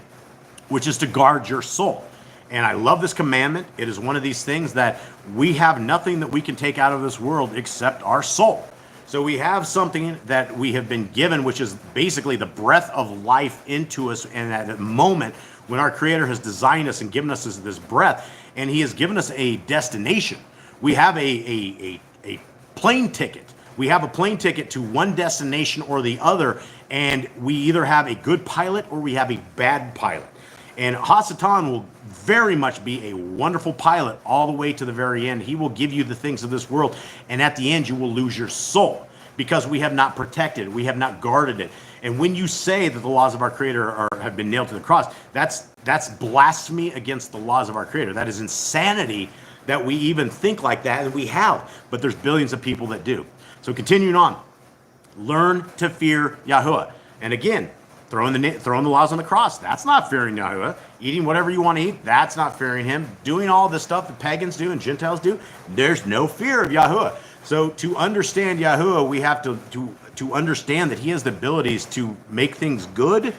B: which is to guard your soul. And I love this commandment. It is one of these things that we have nothing that we can take out of this world except our soul. So we have something that we have been given, which is basically the breath of life into us. And at the moment when our Creator has designed us and given us this breath, and He has given us a destination, we have a plane ticket. We have a plane ticket to one destination or the other, and we either have a good pilot or we have a bad pilot. And Ha-Satan will very much be a wonderful pilot all the way to the very end. He will give you the things of this world, and at the end you will lose your soul because we have not protected it, we have not guarded it. And when you say that the laws of our Creator have been nailed to the cross, that's blasphemy against the laws of our Creator. That is insanity that we even think like that, and we have. But there's billions of people that do. So continuing on, learn to fear Yahuwah. And again, throwing the laws on the cross, that's not fearing Yahuwah. Eating whatever you want to eat, that's not fearing Him. Doing all the stuff that pagans do and Gentiles do, there's no fear of Yahuwah. So to understand Yahuwah, we have to understand that He has the abilities to make things good,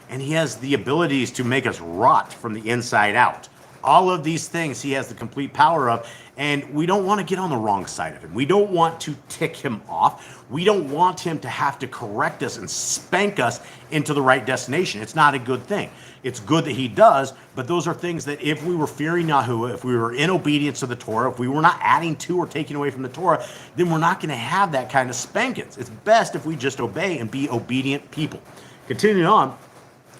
B: and He has the abilities to make us rot from the inside out. All of these things He has the complete power of, and we don't want to get on the wrong side of Him. We don't want to tick Him off. We don't want Him to have to correct us and spank us into the right destination. It's not a good thing. It's good that He does, but those are things that if we were fearing Yahuwah, if we were in obedience to the Torah, if we were not adding to or taking away from the Torah, then we're not going to have that kind of spankings. It's best if we just obey and be obedient people. Continuing on,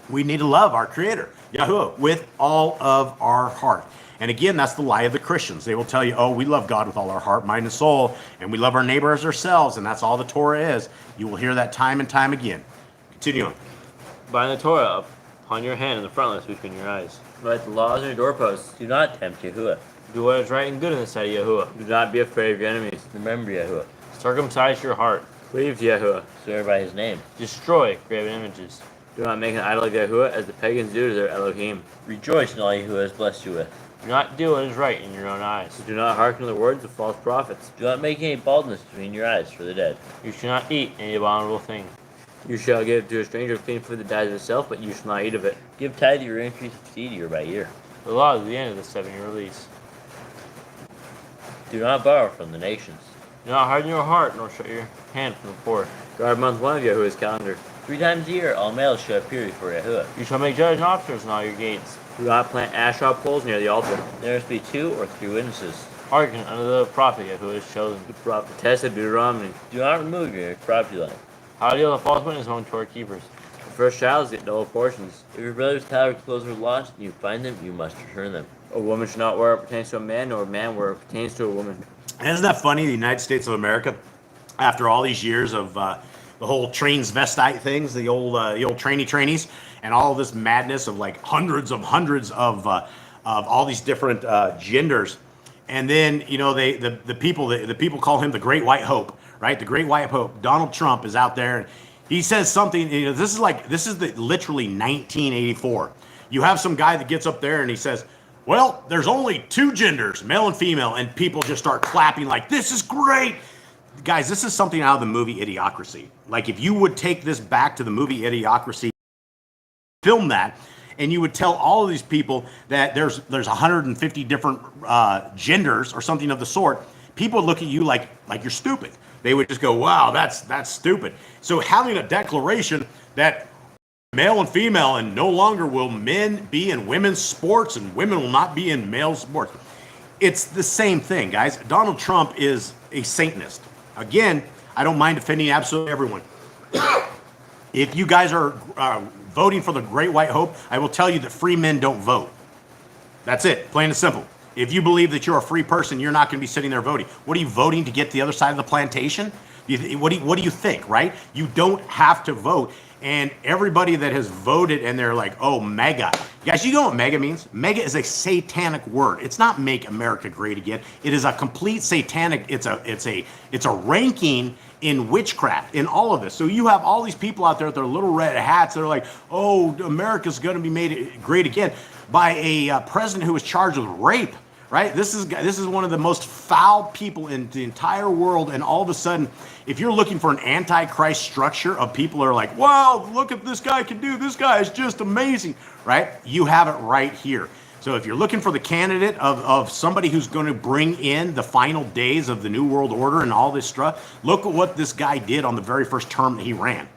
B: we need to love our Creator, Yahuwah, with all of our heart. And again, that's the lie of the Christians. They will tell you, oh, we love God with all our heart, mind, and soul, and we love our neighbor as ourselves, and that's all the Torah is. You will hear that time and time again. Continue on.
C: Bind the Torah upon your hand and the frontlets between your eyes. Write the laws on your doorposts.
E: Do not tempt Yahuwah.
C: Do what is right and good in the sight of Yahuwah. Do not be afraid of your enemies.
E: Remember Yahuwah.
C: Circumcise your heart. Cleave to Yahuwah.
E: Swear by his name.
C: Destroy graven images. Do not make an idol of Yahuwah as the pagans do to their Elohim.
E: Rejoice in all Yahuwah has blessed you with.
C: Do not do what is right in your own eyes.
E: Do not hearken to the words of false prophets. Do not make any baldness between your eyes for the dead.
C: You shall not eat any abominable thing. You shall give to a stranger clean food that dies of itself, but you shall not eat of it.
E: Give tithe your increase of seed year by year.
C: The law is the end of the 7-year lease.
E: Do not borrow from the nations.
C: Do not harden your heart, nor shut your hand from the poor. Guard month 1 of Yahuwah's calendar.
E: 3 times a year all males shall appear before Yahuwah.
C: You shall make judges and officers in all your gates. Do not plant Asherah poles near the altar.
E: There must be 2 or 3 witnesses.
C: Hearken unto the prophet Yahuwah is chosen. The prophetess of Deuteronomy.
E: Do not remove your property line.
C: How to deal with false witness among Torah keepers. The first child is get double portions.
E: If your brother's talent or clothes are lost and you find them, you must return them.
C: A woman should not wear what pertains to a man, nor a man wear what pertains to a woman.
B: And isn't that funny? The United States of America, after all these years of the whole transvestite things, the old trainees, and all this madness of like hundreds of all these different genders, and then the people call him the Great White Hope, right? The Great White Hope. Donald Trump is out there, and he says something. This is literally 1984. You have some guy that gets up there and he says, well, there's only 2 genders, male and female, and people just start clapping like, this is great. Guys, this is something out of the movie Idiocracy. Like, if you would take this back to the movie Idiocracy, film that, and you would tell all of these people that there's 150 different genders or something of the sort, people would look at you like you're stupid. They would just go, wow, that's stupid. So having a declaration that male and female, and no longer will men be in women's sports and women will not be in male sports. It's the same thing, guys. Donald Trump is a Satanist. Again, I don't mind offending absolutely everyone. If you guys are voting for the Great White Hope, I will tell you that free men don't vote. That's it, plain and simple. If you believe that you're a free person, you're not going to be sitting there voting. What are you voting to get to the other side of the plantation? What do you think, right? You don't have to vote. And everybody that has voted and they're like, oh, MAGA. Guys, you know what MAGA means? MAGA is a satanic word. It's not make America great again. It is a complete satanic, it's a ranking in witchcraft, in all of this. So you have all these people out there with their little red hats that are like, oh, America's going to be made great again by a president who was charged with rape. Right? This is one of the most foul people in the entire world, and all of a sudden, if you're looking for an antichrist structure of people who are like, wow, look at this guy can do, this guy is just amazing, right? You have it right here. So if you're looking for the candidate of somebody who's going to bring in the final days of the New World Order and all this stuff, look at what this guy did on the very first term that he ran.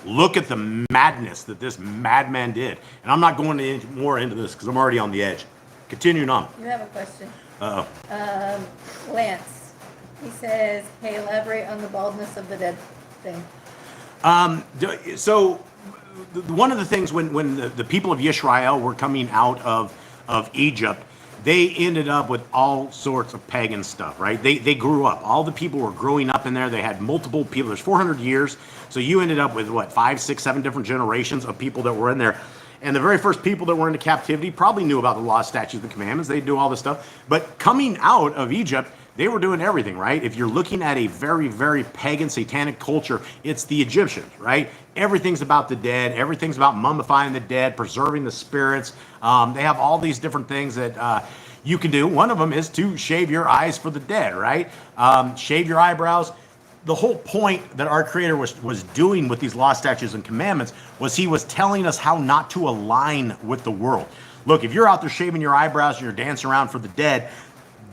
B: Look at the madness that this madman did. And I'm not going more into this because I'm already on the edge. Continuing on.
D: You have a question.
B: Uh-oh.
D: Lance, he says, "Hey, elaborate on the baldness of the dead thing."
B: So one of the things when the people of Israel were coming out of Egypt, they ended up with all sorts of pagan stuff, right? They grew up. All the people were growing up in there. They had multiple people. There's 400 years. So you ended up with, 5, 6, 7 different generations of people that were in there. And the very first people that were into captivity probably knew about the law, statutes, and commandments. They do all this stuff. But coming out of Egypt, they were doing everything, right? If you're looking at a very, very pagan, satanic culture, it's the Egyptians, right? Everything's about the dead. Everything's about mummifying the dead, preserving the spirits. They have all these different things that you can do. One of them is to shave your eyes for the dead, right? Shave your eyebrows. The whole point that our Creator was doing with these law, statutes, and commandments was he was telling us how not to align with the world. Look, if you're out there shaving your eyebrows and you're dancing around for the dead,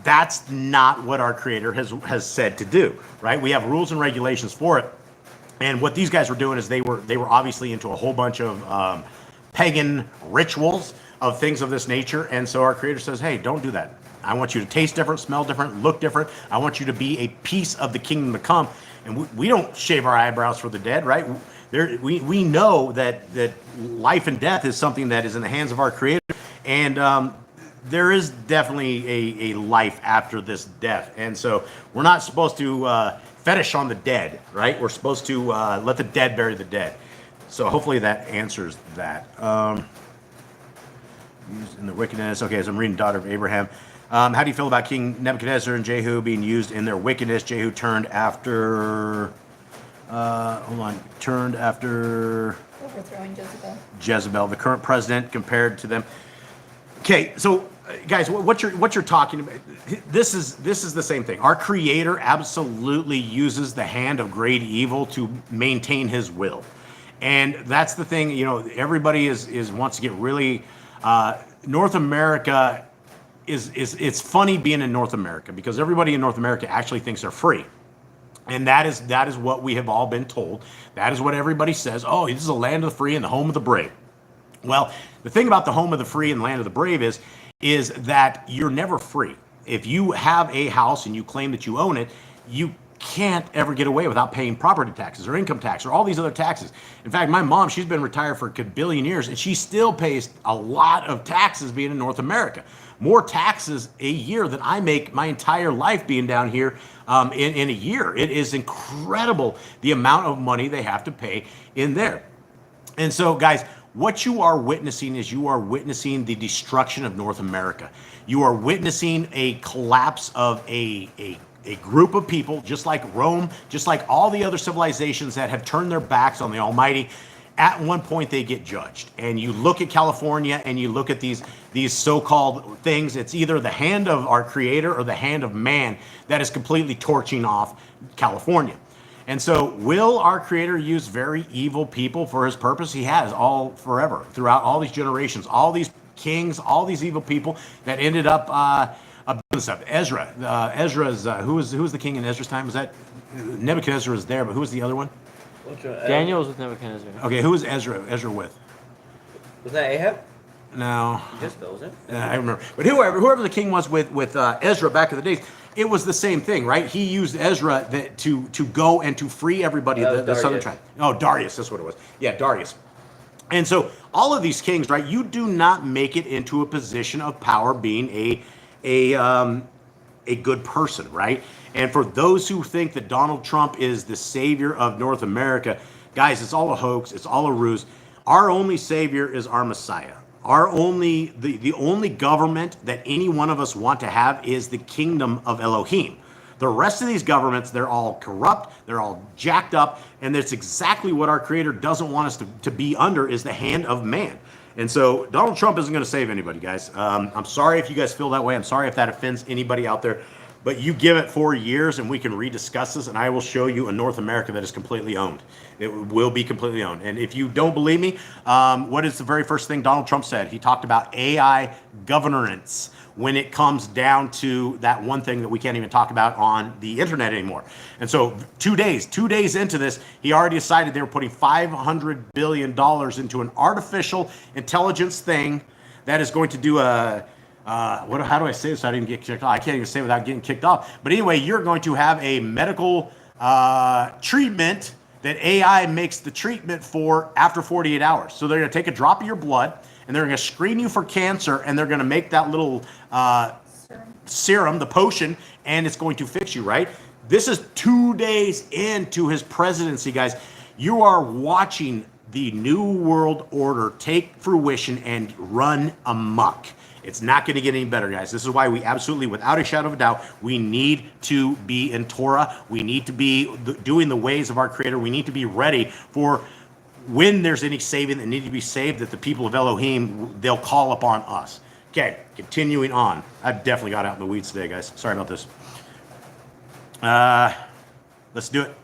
B: that's not what our Creator has said to do, right? We have rules and regulations for it. And what these guys were doing is they were obviously into a whole bunch of pagan rituals of things of this nature. And so our Creator says, hey, don't do that. I want you to taste different, smell different, look different. I want you to be a piece of the kingdom to come. And we don't shave our eyebrows for the dead, right? We know that life and death is something that is in the hands of our Creator. And there is definitely a life after this death. And so we're not supposed to fetish on the dead, right? We're supposed to let the dead bury the dead. So hopefully that answers that. Used in the wickedness. Okay, so I'm reading Daughter of Abraham. How do you feel about King Nebuchadnezzar and Jehu being used in their wickedness? Jehu turned after, turned after
D: Overthrowing Jezebel.
B: Jezebel, the current president, compared to them. Okay, so guys, what you're talking about, this is the same thing. Our Creator absolutely uses the hand of great evil to maintain His will, and that's the thing. You know, everybody is wants to get really North America is it's funny being in North America because everybody in North America actually thinks they're free. And that is what we have all been told. That is what everybody says. Oh, this is a land of the free and the home of the brave. Well, the thing about the home of the free and the land of the brave is that you're never free. If you have a house and you claim that you own it, you can't ever get away without paying property taxes or income tax or all these other taxes. In fact, my mom, she's been retired for a billion years and she still pays a lot of taxes being in North America. More taxes a year than I make my entire life being down here in a year. It is incredible the amount of money they have to pay in there. And so, guys, what you are witnessing is you are witnessing the destruction of North America. You are witnessing a collapse of a group of people, just like Rome, just like all the other civilizations that have turned their backs on the Almighty. At one point, they get judged. And you look at California and you look at these so-called things. It's either the hand of our Creator or the hand of man that is completely torching off California. And so will our Creator use very evil people for His purpose? He has all forever, throughout all these generations, all these kings, all these evil people that ended up doing stuff. Ezra's, who was the king in Ezra's time? Was that Nebuchadnezzar was there, but who was the other one?
C: Daniel was with Nebuchadnezzar.
B: Okay, who was Ezra with?
F: Was that Ahab?
B: No.
F: Jezebel, was it?
B: I remember. But whoever the king was with Ezra back in the days, it was the same thing, right? He used Ezra to go and to free everybody, the southern tribe. Oh, Darius, that's what it was. Yeah, Darius. And so all of these kings, right, you do not make it into a position of power being a good person, right? And for those who think that Donald Trump is the savior of North America, guys, it's all a hoax. It's all a ruse. Our only savior is our Messiah. The only government that any one of us want to have is the kingdom of Elohim. The rest of these governments, they're all corrupt, they're all jacked up, and that's exactly what our Creator doesn't want us to be under, is the hand of man. And so Donald Trump isn't going to save anybody, guys. I'm sorry if you guys feel that way. I'm sorry if that offends anybody out there. But you give it 4 years and we can rediscuss this, and I will show you a North America that is completely owned. It will be completely owned. And if you don't believe me, what is the very first thing Donald Trump said? He talked about AI governance when it comes down to that one thing that we can't even talk about on the internet anymore. And so 2 days into this, he already decided they were putting $500 billion into an artificial intelligence thing that is going to do how do I say this so I didn't get kicked off? I can't even say it without getting kicked off. But anyway, you're going to have a medical treatment that AI makes the treatment for after 48 hours. So they're going to take a drop of your blood and they're going to screen you for cancer, and they're going to make that little serum, the potion, and it's going to fix you, right? This is 2 days into his presidency, guys. You are watching the New World Order take fruition and run amok. It's not going to get any better, guys. This is why we absolutely, without a shadow of a doubt, we need to be in Torah. We need to be doing the ways of our Creator. We need to be ready for when there's any saving that need to be saved, that the people of Elohim, they'll call upon us. Okay, continuing on. I've definitely got out in the weeds today, guys. Sorry about this. Let's do it.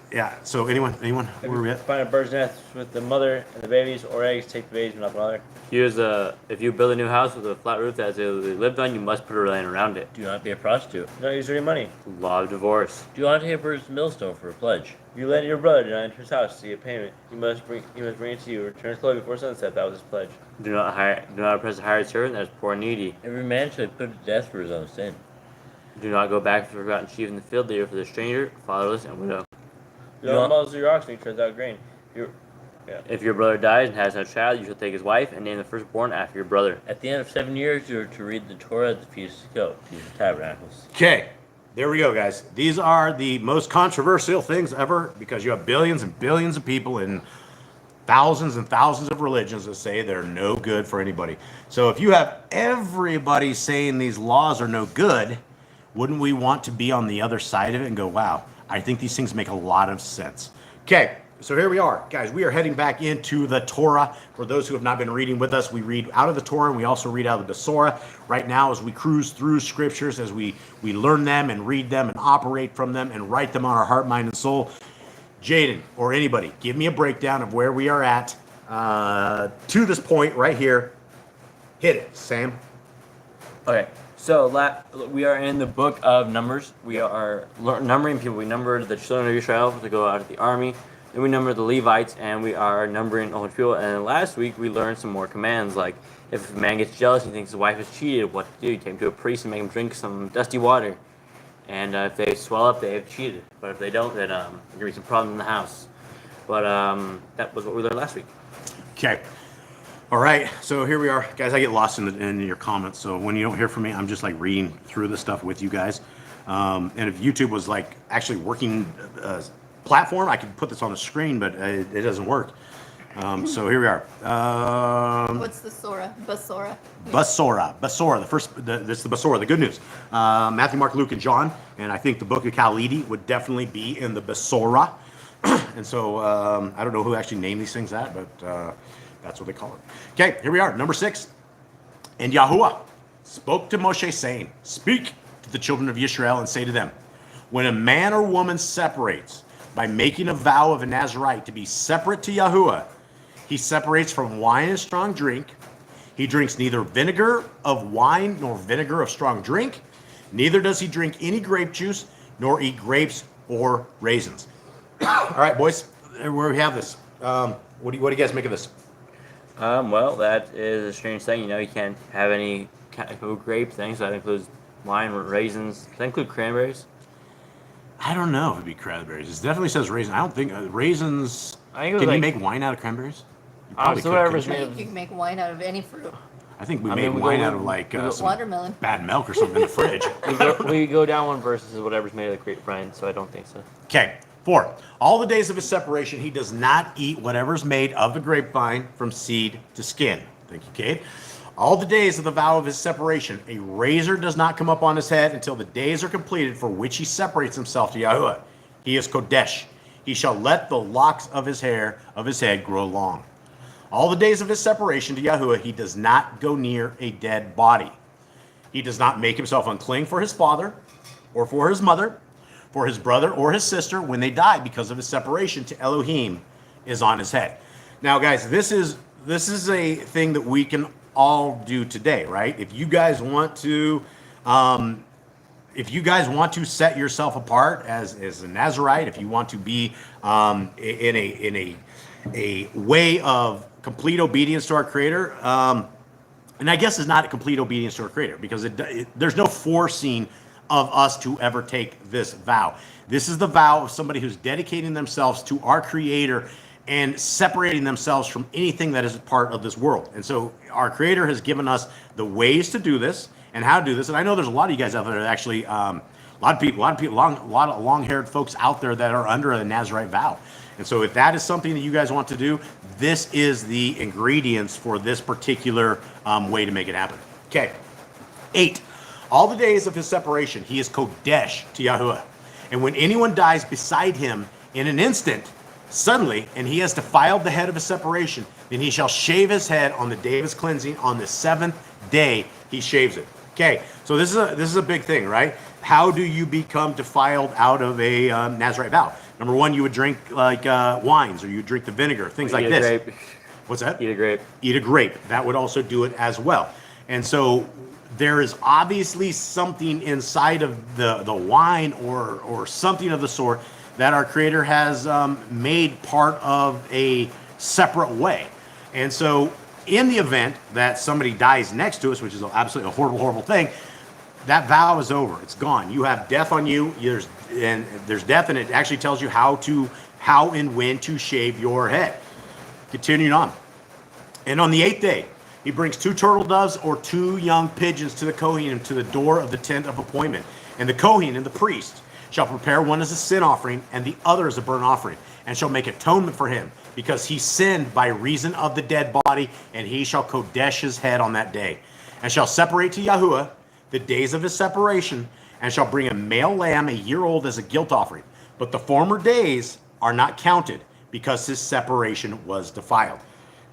B: Yeah, so anyone? Where are we at?
C: Find a bird's nest with the mother and the babies, or eggs, take the babies, but not the mother. If you build a new house with a flat roof that they lived on, you must put a railing around it.
E: Do not be a prostitute.
C: Do not use dirty money. Law of divorce.
E: Do not take a person's millstone for a pledge.
C: If you lend your brother to not enter his house to see a payment, you must bring it to you. Return his clothes before sunset. That was his pledge. Do not oppress a hired servant that is poor and needy.
E: Every man shall be put to death for his own sin.
C: Do not go back to the forgotten sheep in the field, they are for the stranger, fatherless, and widow. Do
E: You
C: not
E: don't-
C: muzzle your ox when he treads out grain. If your brother dies and has no child, you shall take his wife and name the firstborn after your brother.
E: At the end of 7 years, you are to read the Torah at the Feast of Sukkot, Feast of Tabernacles.
B: Okay, there we go, guys. These are the most controversial things ever because you have billions and billions of people in thousands and thousands of religions that say they're no good for anybody. So if you have everybody saying these laws are no good, wouldn't we want to be on the other side of it and go, wow, I think these things make a lot of sense. Okay, so here we are, guys. We are heading back into the Torah. For those who have not been reading with us, we read out of the Torah and we also read out of the Basora. Right now, as we cruise through scriptures, as we learn them and read them and operate from them and write them on our heart, mind, and soul, Jaden or anybody, give me a breakdown of where we are at to this point right here. Hit it, Sam.
E: Okay, so we are in the book of Numbers. We are numbering people. We numbered the children of Israel to go out of the army. Then we numbered the Levites, and we are numbering a whole people. And last week we learned some more commands, like if a man gets jealous and thinks his wife has cheated, what to do? You take him to a priest and make him drink some dusty water. And if they swell up, they have cheated. But if they don't, then there's going to be some problem in the house. But that was what we learned last week.
B: Okay. All right. So here we are. Guys, I get lost in your comments. So when you don't hear from me, I'm just like reading through the stuff with you guys. And if YouTube was like actually working platform, I could put this on the screen, but it doesn't work. So here we are.
D: What's the Sora? Basora.
B: Basora. This is the Basora, the good news. Matthew, Mark, Luke, and John. And I think the book of Khalidi would definitely be in the Basora. And so I don't know who actually named these things that, but that's what they call it. Okay, here we are. Number 6. And Yahuwah spoke to Moshe, saying, speak to the children of Israel and say to them, when a man or woman separates by making a vow of a Nazarite to be separate to Yahuwah, he separates from wine and strong drink. He drinks neither vinegar of wine nor vinegar of strong drink. Neither does he drink any grape juice nor eat grapes or raisins. All right, boys, where we have this. What do you guys make of this?
E: Well, that is a strange thing. You know, you can't have any kind of grape things. So that includes wine, raisins. Does that include cranberries?
B: I don't know if it'd be cranberries. It definitely says raisins. I don't think raisins.
C: I think it was
B: Can you
C: like-
B: make wine out of cranberries? You
C: So
B: probably could,
C: whatever's
B: couldn't
D: I
B: you?
C: made
D: think you can make wine out of any fruit.
B: I think we
C: I
B: made
C: mean, we
B: wine
C: go-
B: out of like
C: we go-
B: some
D: Watermelon.
B: bad milk or something in the fridge.
C: we go down one verse is whatever's made of the grapevine, so I don't think so.
B: Okay. 4. All the days of his separation, he does not eat whatever's made of the grapevine from seed to skin. Thank you, Kate. All the days of the vow of his separation, a razor does not come up on his head until the days are completed for which he separates himself to Yahuwah. He is Kodesh. He shall let the locks of his hair of his head grow long. All the days of his separation to Yahuwah, he does not go near a dead body. He does not make himself unclean for his father or for his mother, for his brother or his sister when they die, because of his separation to Elohim is on his head. Now, guys, this is a thing that we can all do today, right? If you guys want to set yourself apart as a Nazarite, if you want to be in a way of complete obedience to our Creator, and I guess it's not a complete obedience to our Creator, because there's no forcing of us to ever take this vow. This is the vow of somebody who's dedicating themselves to our Creator and separating themselves from anything that is a part of this world. And so our Creator has given us the ways to do this and how to do this. And I know there's a lot of you guys out there that actually, a lot of long-haired folks out there that are under a Nazarite vow. And so if that is something that you guys want to do, this is the ingredients for this particular way to make it happen. Okay. 8. All the days of his separation, he is Kodesh to Yahuwah. And when anyone dies beside him in an instant, suddenly, and he has defiled the head of his separation, then he shall shave his head on the day of his cleansing. On the 7th day, he shaves it. Okay, so this is a big thing, right? How do you become defiled out of a Nazarite vow? Number 1, you would drink like wines, or you would drink the vinegar, things like this.
E: Grape.
B: What's that?
E: Eat a grape.
B: Eat a grape. That would also do it as well. And so there is obviously something inside of the wine or something of the sort that our Creator has made part of a separate way. And so in the event that somebody dies next to us, which is absolutely a horrible, horrible thing, that vow is over. It's gone. You have death on you. There's death, and it actually tells you how and when to shave your head. Continuing on. And on the 8th day, he brings 2 turtle doves or 2 young pigeons to the Kohen to the door of the tent of appointment. And the Kohen and the priest shall prepare one as a sin offering and the other as a burnt offering. and shall make atonement for him, because he sinned by reason of the dead body, and he shall kodesh his head on that day, and shall separate to Yahuwah the days of his separation, and shall bring a male lamb a year old as a guilt offering. But the former days are not counted, because his separation was defiled.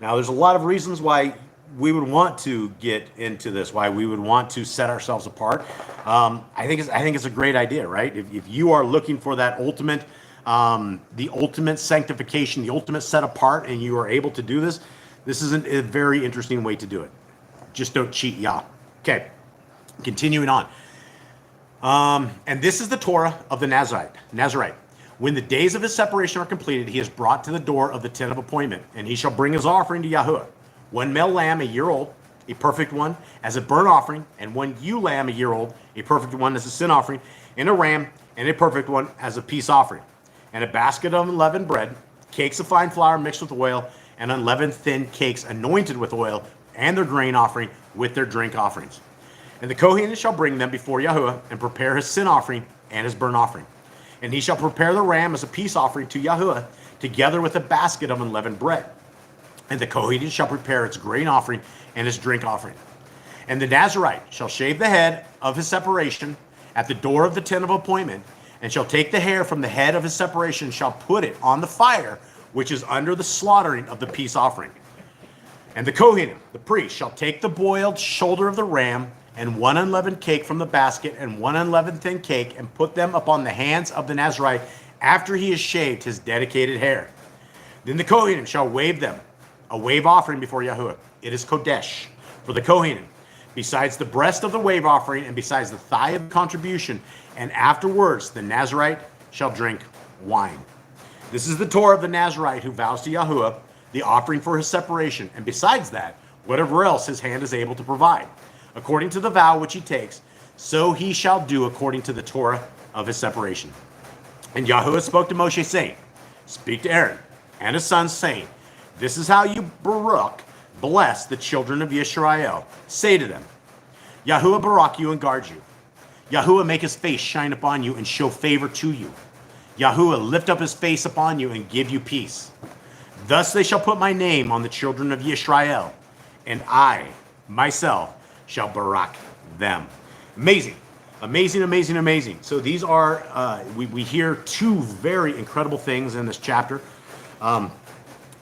B: Now, there's a lot of reasons why we would want to get into this, why we would want to set ourselves apart. I think it's a great idea, right? If you are looking for that ultimate, the ultimate sanctification, the ultimate set apart, and you are able to do this, this is a very interesting way to do it. Just don't cheat Yah. Okay, continuing on. And this is the Torah of the Nazarite. When the days of his separation are completed, he is brought to the door of the tent of appointment, and he shall bring his offering to Yahuwah. One male lamb, a year old, a perfect one, as a burnt offering, and one ewe lamb, a year old, a perfect one, as a sin offering, and a ram, and a perfect one, as a peace offering. And a basket of unleavened bread, cakes of fine flour mixed with oil, and unleavened thin cakes anointed with oil, and their grain offering with their drink offerings. And the Kohen shall bring them before Yahuwah, and prepare his sin offering and his burnt offering. And he shall prepare the ram as a peace offering to Yahuwah, together with a basket of unleavened bread. And the Kohen shall prepare its grain offering and his drink offering. And the Nazarite shall shave the head of his separation at the door of the tent of appointment, and shall take the hair from the head of his separation, and shall put it on the fire, which is under the slaughtering of the peace offering. And the Kohen, the priest, shall take the boiled shoulder of the ram, and one unleavened cake from the basket, and one unleavened thin cake, and put them upon the hands of the Nazarite after he has shaved his dedicated hair. Then the Kohen shall wave them a wave offering before Yahuwah. It is Kodesh for the Kohen, besides the breast of the wave offering, and besides the thigh of the contribution. And afterwards the Nazarite shall drink wine. This is the Torah of the Nazarite who vows to Yahuwah the offering for his separation, and besides that, whatever else his hand is able to provide. According to the vow which he takes, so he shall do according to the Torah of his separation. And Yahuwah spoke to Moshe, saying, Speak to Aaron and his sons, saying, This is how you, Baruch, bless the children of Yisrael. Say to them, Yahuwah barak you and guard you. Yahuwah make his face shine upon you and show favor to you. Yahuwah lift up his face upon you and give you peace. Thus they shall put my name on the children of Yisrael, and I, myself, shall barak them. Amazing. Amazing, amazing, amazing. So these are, we hear two very incredible things in this chapter.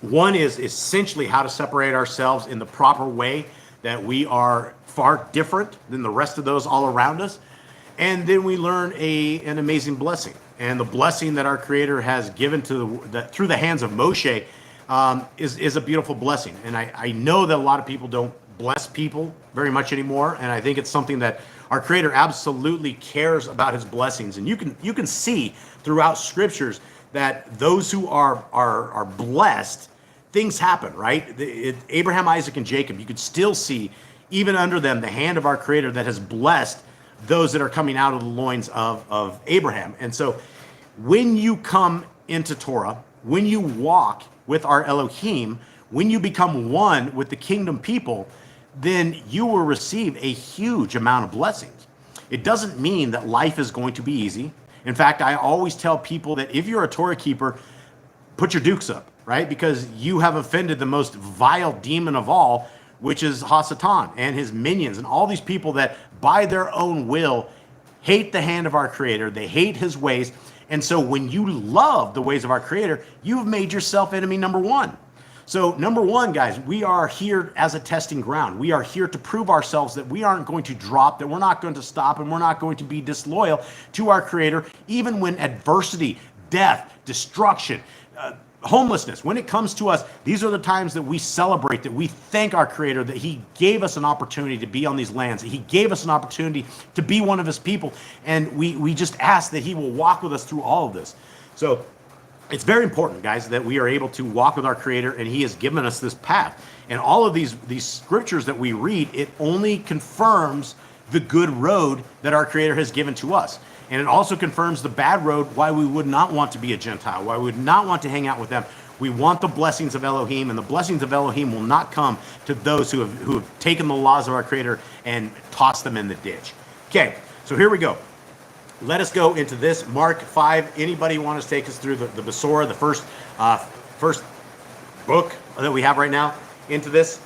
B: One is essentially how to separate ourselves in the proper way, that we are far different than the rest of those all around us. And then we learn an amazing blessing. And the blessing that our Creator has given through the hands of Moshe is a beautiful blessing. And I know that a lot of people don't bless people very much anymore. And I think it's something that our Creator absolutely cares about his blessings. And you can see throughout scriptures that those who are blessed, things happen, right? Abraham, Isaac, and Jacob, you could still see, even under them, the hand of our Creator that has blessed those that are coming out of the loins of Abraham. And so when you come into Torah, when you walk with our Elohim, when you become one with the kingdom people, then you will receive a huge amount of blessings. It doesn't mean that life is going to be easy. In fact, I always tell people that if you're a Torah keeper, put your dukes up, right? Because you have offended the most vile demon of all, which is Hasatan and his minions and all these people that by their own will hate the hand of our Creator. They hate his ways. And so when you love the ways of our Creator, you've made yourself enemy number one. So number one, guys, we are here as a testing ground. We are here to prove ourselves that we aren't going to drop, that we're not going to stop, and we're not going to be disloyal to our Creator, even when adversity, death, destruction, homelessness, when it comes to us, these are the times that we celebrate, that we thank our Creator that he gave us an opportunity to be on these lands, that he gave us an opportunity to be one of his people, and we just ask that he will walk with us through all of this. So it's very important, guys, that we are able to walk with our Creator, and he has given us this path. And all of these scriptures that we read, it only confirms the good road that our Creator has given to us. And it also confirms the bad road, why we would not want to be a Gentile, why we would not want to hang out with them. We want the blessings of Elohim, and the blessings of Elohim will not come to those who have taken the laws of our Creator and tossed them in the ditch. Okay, so here we go. let us go into this Mark 5. Anybody want to take us through the Basora, the first book that we have right now, into this?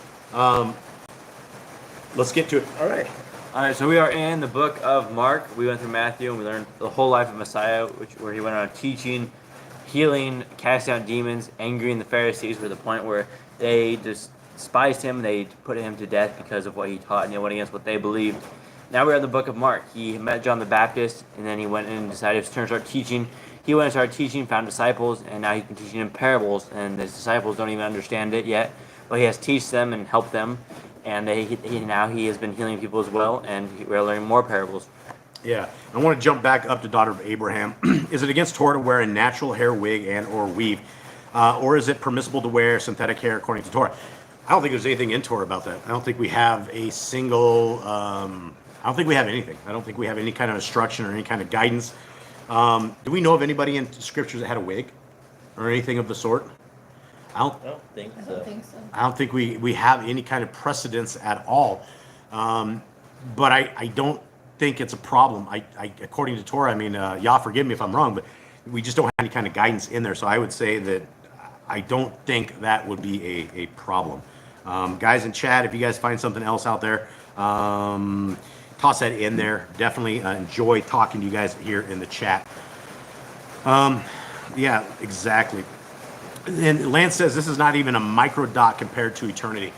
B: Let's get to it.
E: All right. All right, so we are in the book of Mark. We went through Matthew and we learned the whole life of Messiah, where he went on teaching, healing, casting out demons, angering the Pharisees to the point where they despised him. They put him to death because of what he taught and they went against what they believed. Now we're in the book of Mark. He met John the Baptist, and then he went and decided to start teaching. He went and started teaching, found disciples, and now he's been teaching in parables, and his disciples don't even understand it yet, but he has teach them and helped them. And now he has been healing people as well, and we're learning more parables.
B: Yeah, I want to jump back up to daughter of Abraham. Is it against Torah to wear a natural hair wig and or weave? Or is it permissible to wear synthetic hair according to Torah? I don't think there's anything in Torah about that. I don't think we have a single, I don't think we have anything. I don't think we have any kind of instruction or any kind of guidance. Do we know of anybody in Scriptures that had a wig or anything of the sort? I don't
F: think
D: I
F: so.
D: don't think so.
B: I don't think we have any kind of precedence at all. But I don't think it's a problem. I according to Torah, I mean, Yah, forgive me if I'm wrong, but we just don't have any kind of guidance in there. So I would say that I don't think that would be a problem. Guys in chat, if you guys find something else out there, toss that in there. Definitely enjoy talking to you guys here in the chat. Yeah, exactly. And Lance says this is not even a micro dot compared to eternity,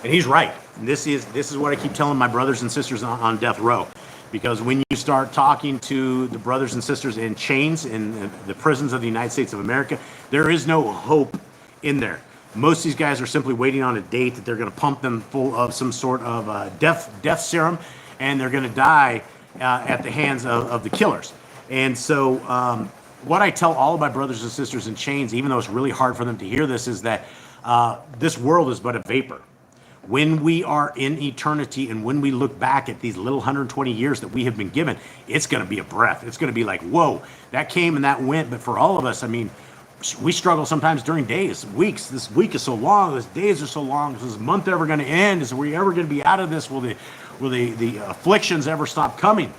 B: and he's right. And this is what I keep telling my brothers and sisters on death row, because when you start talking to the brothers and sisters in chains in the prisons of the United States of America, there is no hope in there. Most of these guys are simply waiting on a date that they're going to pump them full of some sort of death serum, and they're going to die at the hands of the killers. And so what I tell all of my brothers and sisters in chains, even though it's really hard for them to hear this, is that this world is but a vapor. When we are in eternity and when we look back at these little 120 years that we have been given, it's going to be a breath. It's going to be like, whoa, that came and that went. But for all of us, I mean, we struggle sometimes during days, weeks. This week is so long. This days are so long. Is this month ever going to end? Is we ever going to be out of this? Will the afflictions ever stop coming?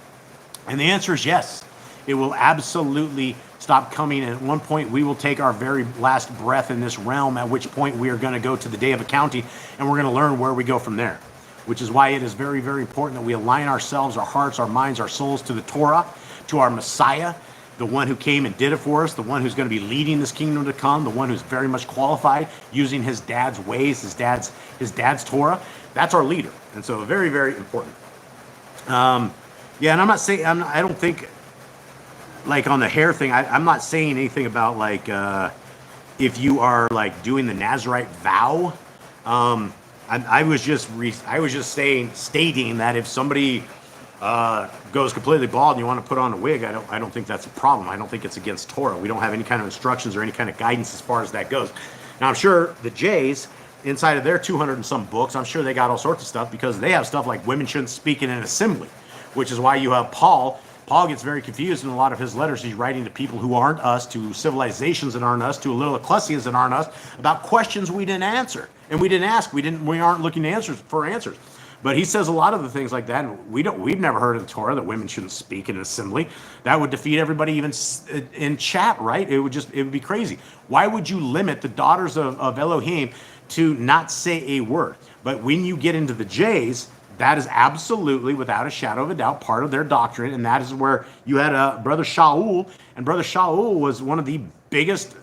B: And the answer is yes. It will absolutely stop coming. And at one point, we will take our very last breath in this realm, at which point we are going to go to the day of accounting, and we're going to learn where we go from there, which is why it is very, very important that we align ourselves, our hearts, our minds, our souls to the Torah, to our Messiah, the one who came and did it for us, the one who's going to be leading this kingdom to come, the one who's very much qualified, using his dad's ways, his dad's Torah. That's our leader. And so very, very important. Yeah, and I'm not saying, I don't think, like on the hair thing, I'm not saying anything about like if you are like doing the Nazarite vow. I was just stating that if somebody goes completely bald and you want to put on a wig, I don't think that's a problem. I don't think it's against Torah. We don't have any kind of instructions or any kind of guidance as far as that goes. Now I'm sure the Jays, inside of their 200 and some books, I'm sure they got all sorts of stuff, because they have stuff like women shouldn't speak in an assembly, which is why you have Paul. Paul gets very confused in a lot of his letters. He's writing to people who aren't us, to civilizations that aren't us, to little ecclesias that aren't us, about questions we didn't answer and we didn't ask. We aren't looking for answers. But he says a lot of the things like that, and we've never heard of the Torah that women shouldn't speak in an assembly. That would defeat everybody, even in chat, right? It would be crazy. Why would you limit the daughters of Elohim to not say a word? But when you get into the Jays, that is absolutely, without a shadow of a doubt, part of their doctrine, and that is where you had Brother Shaul, and Brother Shaul was one of the biggest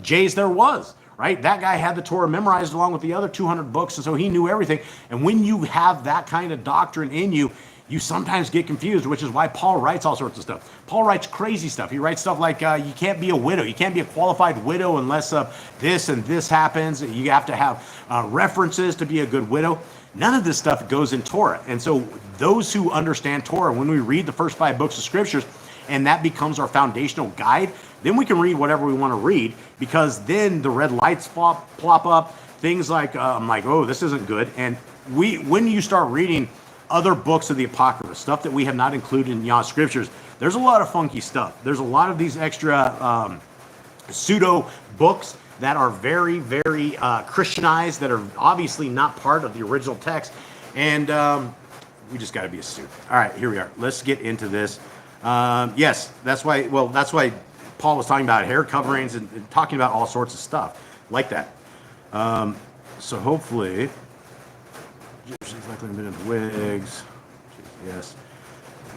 B: Jays there was, right? That guy had the Torah memorized along with the other 200 books, and so he knew everything. And when you have that kind of doctrine in you, you sometimes get confused, which is why Paul writes all sorts of stuff. Paul writes crazy stuff. He writes stuff like you can't be a widow. You can't be a qualified widow unless this and this happens. You have to have references to be a good widow. None of this stuff goes in Torah. And so those who understand Torah, when we read the first 5 books of Scriptures, and that becomes our foundational guide, then we can read whatever we want to read, because then the red lights plop up, things like, I'm like, oh, this isn't good. And when you start reading other books of the Apocrypha, stuff that we have not included in Yah Scriptures, there's a lot of funky stuff. There's a lot of these extra pseudo books that are very, very Christianized, that are obviously not part of the original text. And We just got to be a student. All right, here we are. Let's get into this. Yes, that's why. Well, that's why Paul was talking about hair coverings and talking about all sorts of stuff like that. So hopefully, Egyptians likely invented the wigs. Yes.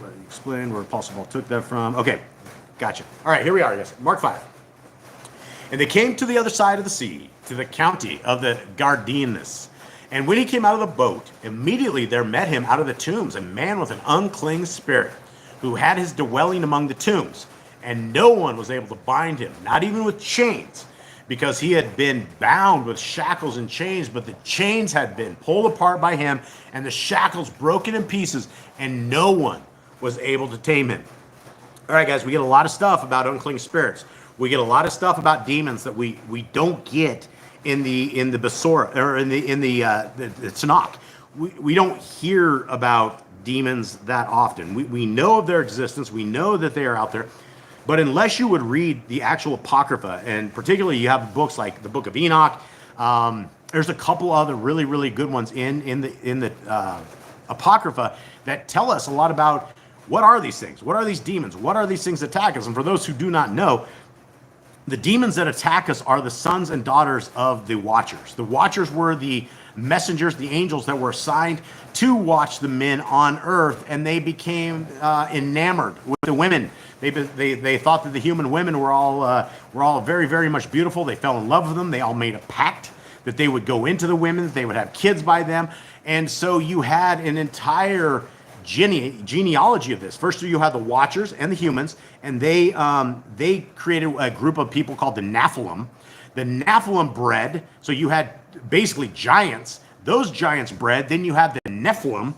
B: Let me explain where Apostle Paul took that from. Okay, gotcha. All right, here we are, guys. Mark 5. And they came to the other side of the sea, to the county of the Gardaenes. And when he came out of the boat, immediately there met him out of the tombs a man with an unclean spirit, who had his dwelling among the tombs. And no one was able to bind him, not even with chains, because he had been bound with shackles and chains, but the chains had been pulled apart by him, and the shackles broken in pieces, and no one was able to tame him. All right, guys, we get a lot of stuff about unclean spirits. We get a lot of stuff about demons that we don't get in the Basora or in the Tanakh. We don't hear about demons that often. We know of their existence. We know that they are out there. But unless you would read the actual Apocrypha, and particularly you have books like the Book of Enoch, there's a couple other really, really good ones in the Apocrypha that tell us a lot about what are these things? What are these demons? What are these things that attack us? And for those who do not know, the demons that attack us are the sons and daughters of the Watchers. The Watchers were the messengers, the angels that were assigned to watch the men on earth, and they became enamored with the women. They thought that the human women were all very, very much beautiful. They fell in love with them. They all made a pact that they would go into the women, that they would have kids by them. And so you had an entire genealogy of this. First, you had the Watchers and the humans, and they created a group of people called the Nephilim. The Nephilim bred, so you had basically giants. Those giants bred. Then you had the Nephilim,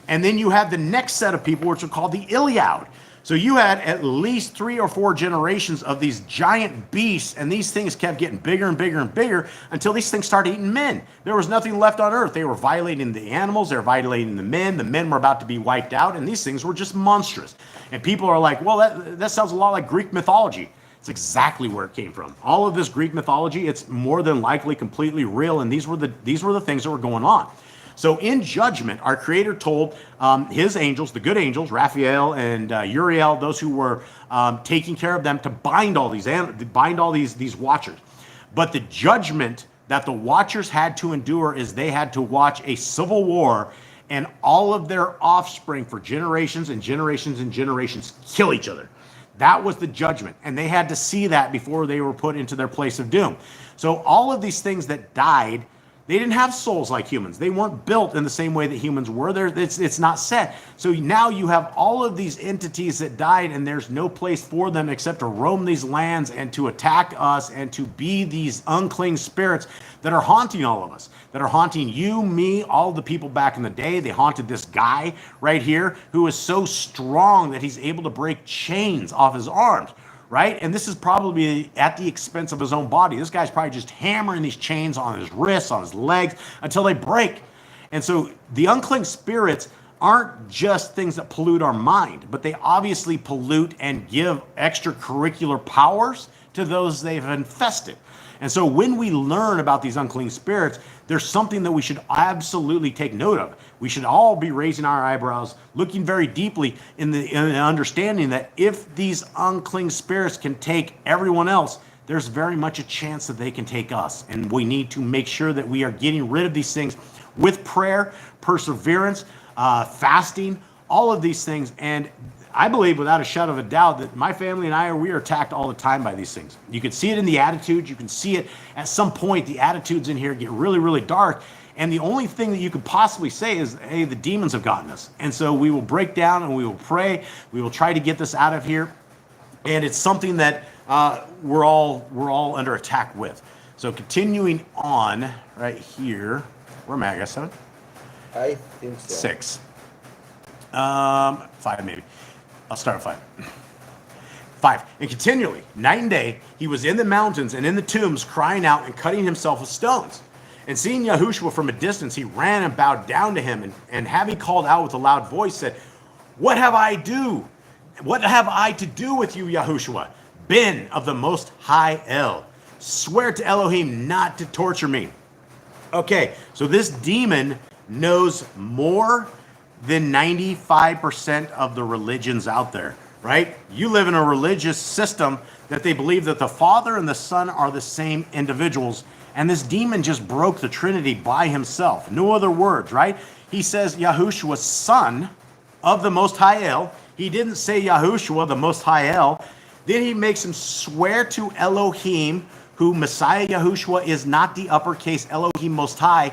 B: and then you had the next set of people, which are called the Iliad. So you had at least 3 or 4 generations of these giant beasts, and these things kept getting bigger and bigger and bigger until these things started eating men. There was nothing left on earth. They were violating the animals. They were violating the men. The men were about to be wiped out, and these things were just monstrous. And people are like, well, that sounds a lot like Greek mythology. It's exactly where it came from. All of this Greek mythology, it's more than likely completely real, and these were the things that were going on. So in judgment, our Creator told his angels, the good angels, Raphael and Uriel, those who were taking care of them, to bind all these Watchers. But the judgment that the Watchers had to endure is they had to watch a civil war, and all of their offspring for generations and generations and generations kill each other. That was the judgment, and they had to see that before they were put into their place of doom. So all of these things that died, they didn't have souls like humans. They weren't built in the same way that humans were. It's not set. So now you have all of these entities that died, and there's no place for them except to roam these lands and to attack us and to be these unclean spirits that are haunting all of us, that are haunting you, me, all the people back in the day. They haunted this guy right here who is so strong that he's able to break chains off his arms. Right? And this is probably at the expense of his own body. This guy's probably just hammering these chains on his wrists, on his legs, until they break. And so the unclean spirits aren't just things that pollute our mind, but they obviously pollute and give extracurricular powers to those they've infested. And so when we learn about these unclean spirits, there's something that we should absolutely take note of. We should all be raising our eyebrows, looking very deeply in the understanding that if these unclean spirits can take everyone else, there's very much a chance that they can take us. And we need to make sure that we are getting rid of these things with prayer, perseverance, fasting, all of these things. And I believe without a shadow of a doubt that my family and we are attacked all the time by these things. You can see it in the attitudes. You can see it at some point. The attitudes in here get really, really dark. And the only thing that you could possibly say is, hey, the demons have gotten us. And so we will break down and we will pray. We will try to get this out of here. And it's something that we're all under attack with. So continuing on right here. Where am I? I got 7?
F: I think so.
B: 6. 5 maybe. I'll start at 5. 5. And continually, night and day, he was in the mountains and in the tombs, crying out and cutting himself with stones. And seeing Yahushua from a distance, he ran and bowed down to him, and having called out with a loud voice, said, What have I to do with you, Yahushua, Ben of the Most High El? Swear to Elohim not to torture me. Okay, so this demon knows more than 95% of the religions out there, right? You live in a religious system that they believe that the Father and the Son are the same individuals, and this demon just broke the Trinity by himself. No other words, right? He says Yahushua, son of the Most High El. He didn't say Yahushua, the Most High El. Then he makes him swear to Elohim, who Messiah Yahushua is not the uppercase Elohim Most High,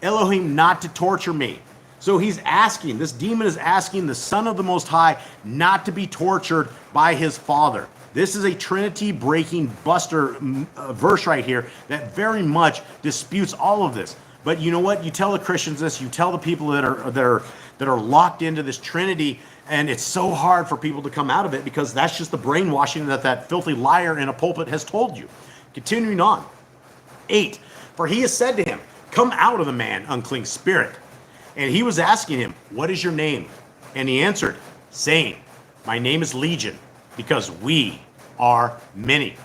B: Elohim not to torture me. So he's asking, this demon is asking the Son of the Most High not to be tortured by his Father. This is a Trinity breaking buster verse right here that very much disputes all of this. But you know what? You tell the Christians this, you tell the people that are locked into this Trinity, and it's so hard for people to come out of it because that's just the brainwashing that filthy liar in a pulpit has told you. Continuing on. 8. For he has said to him, come out of the man, unclean spirit. And he was asking him, what is your name? And he answered, saying, my name is Legion, because we are many.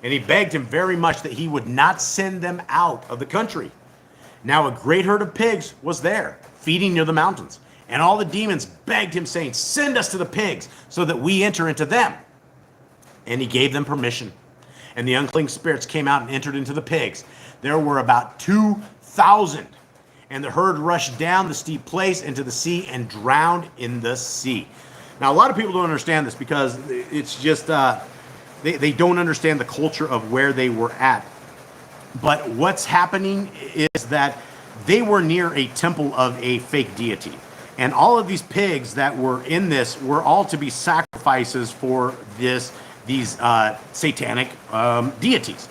B: And he begged him very much that he would not send them out of the country. Now a great herd of pigs was there, feeding near the mountains. And all the demons begged him, saying, send us to the pigs, so that we enter into them. And he gave them permission. And the unclean spirits came out and entered into the pigs. There were about 2,000. And the herd rushed down the steep place into the sea and drowned in the sea. Now, a lot of people don't understand this because it's just, they don't understand the culture of where they were at. But what's happening is that they were near a temple of a fake deity. And all of these pigs that were in this were all to be sacrifices for these satanic deities.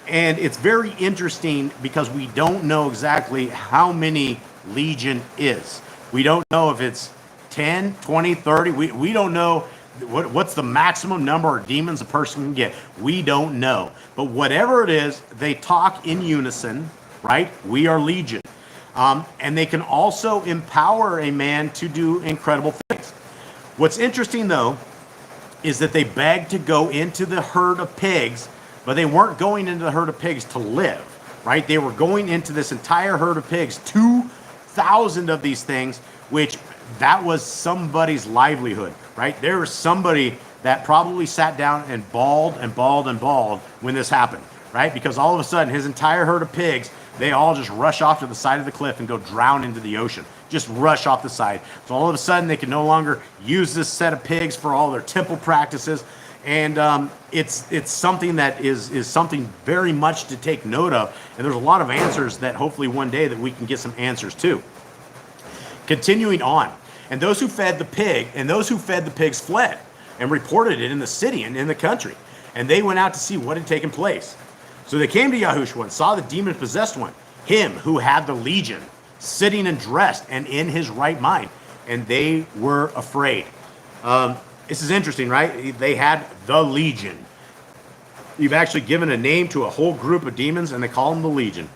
B: And it's very interesting because we don't know exactly how many Legion is. We don't know if it's 10, 20, 30. We don't know what's the maximum number of demons a person can get. We don't know. But whatever it is, they talk in unison, right? We are Legion. And they can also empower a man to do incredible things. What's interesting, though, is that they begged to go into the herd of pigs, but they weren't going into the herd of pigs to live, right? They were going into this entire herd of pigs, 2,000 of these things, which that was somebody's livelihood, right? There was somebody that probably sat down and bawled and bawled and bawled when this happened, right? Because all of a sudden, his entire herd of pigs, they all just rush off to the side of the cliff and go drown into the ocean. Just rush off the side. So all of a sudden, they can no longer use this set of pigs for all their temple practices. And it's something that is something very much to take note of. And there's a lot of answers that hopefully one day that we can get some answers to. Continuing on. And those who fed the pigs fled and reported it in the city and in the country. And they went out to see what had taken place. So they came to Yahushua and saw the demon-possessed one, him who had the legion, sitting and dressed and in his right mind. And they were afraid. This is interesting, right? They had the legion. You've actually given a name to a whole group of demons, and they call them the legion.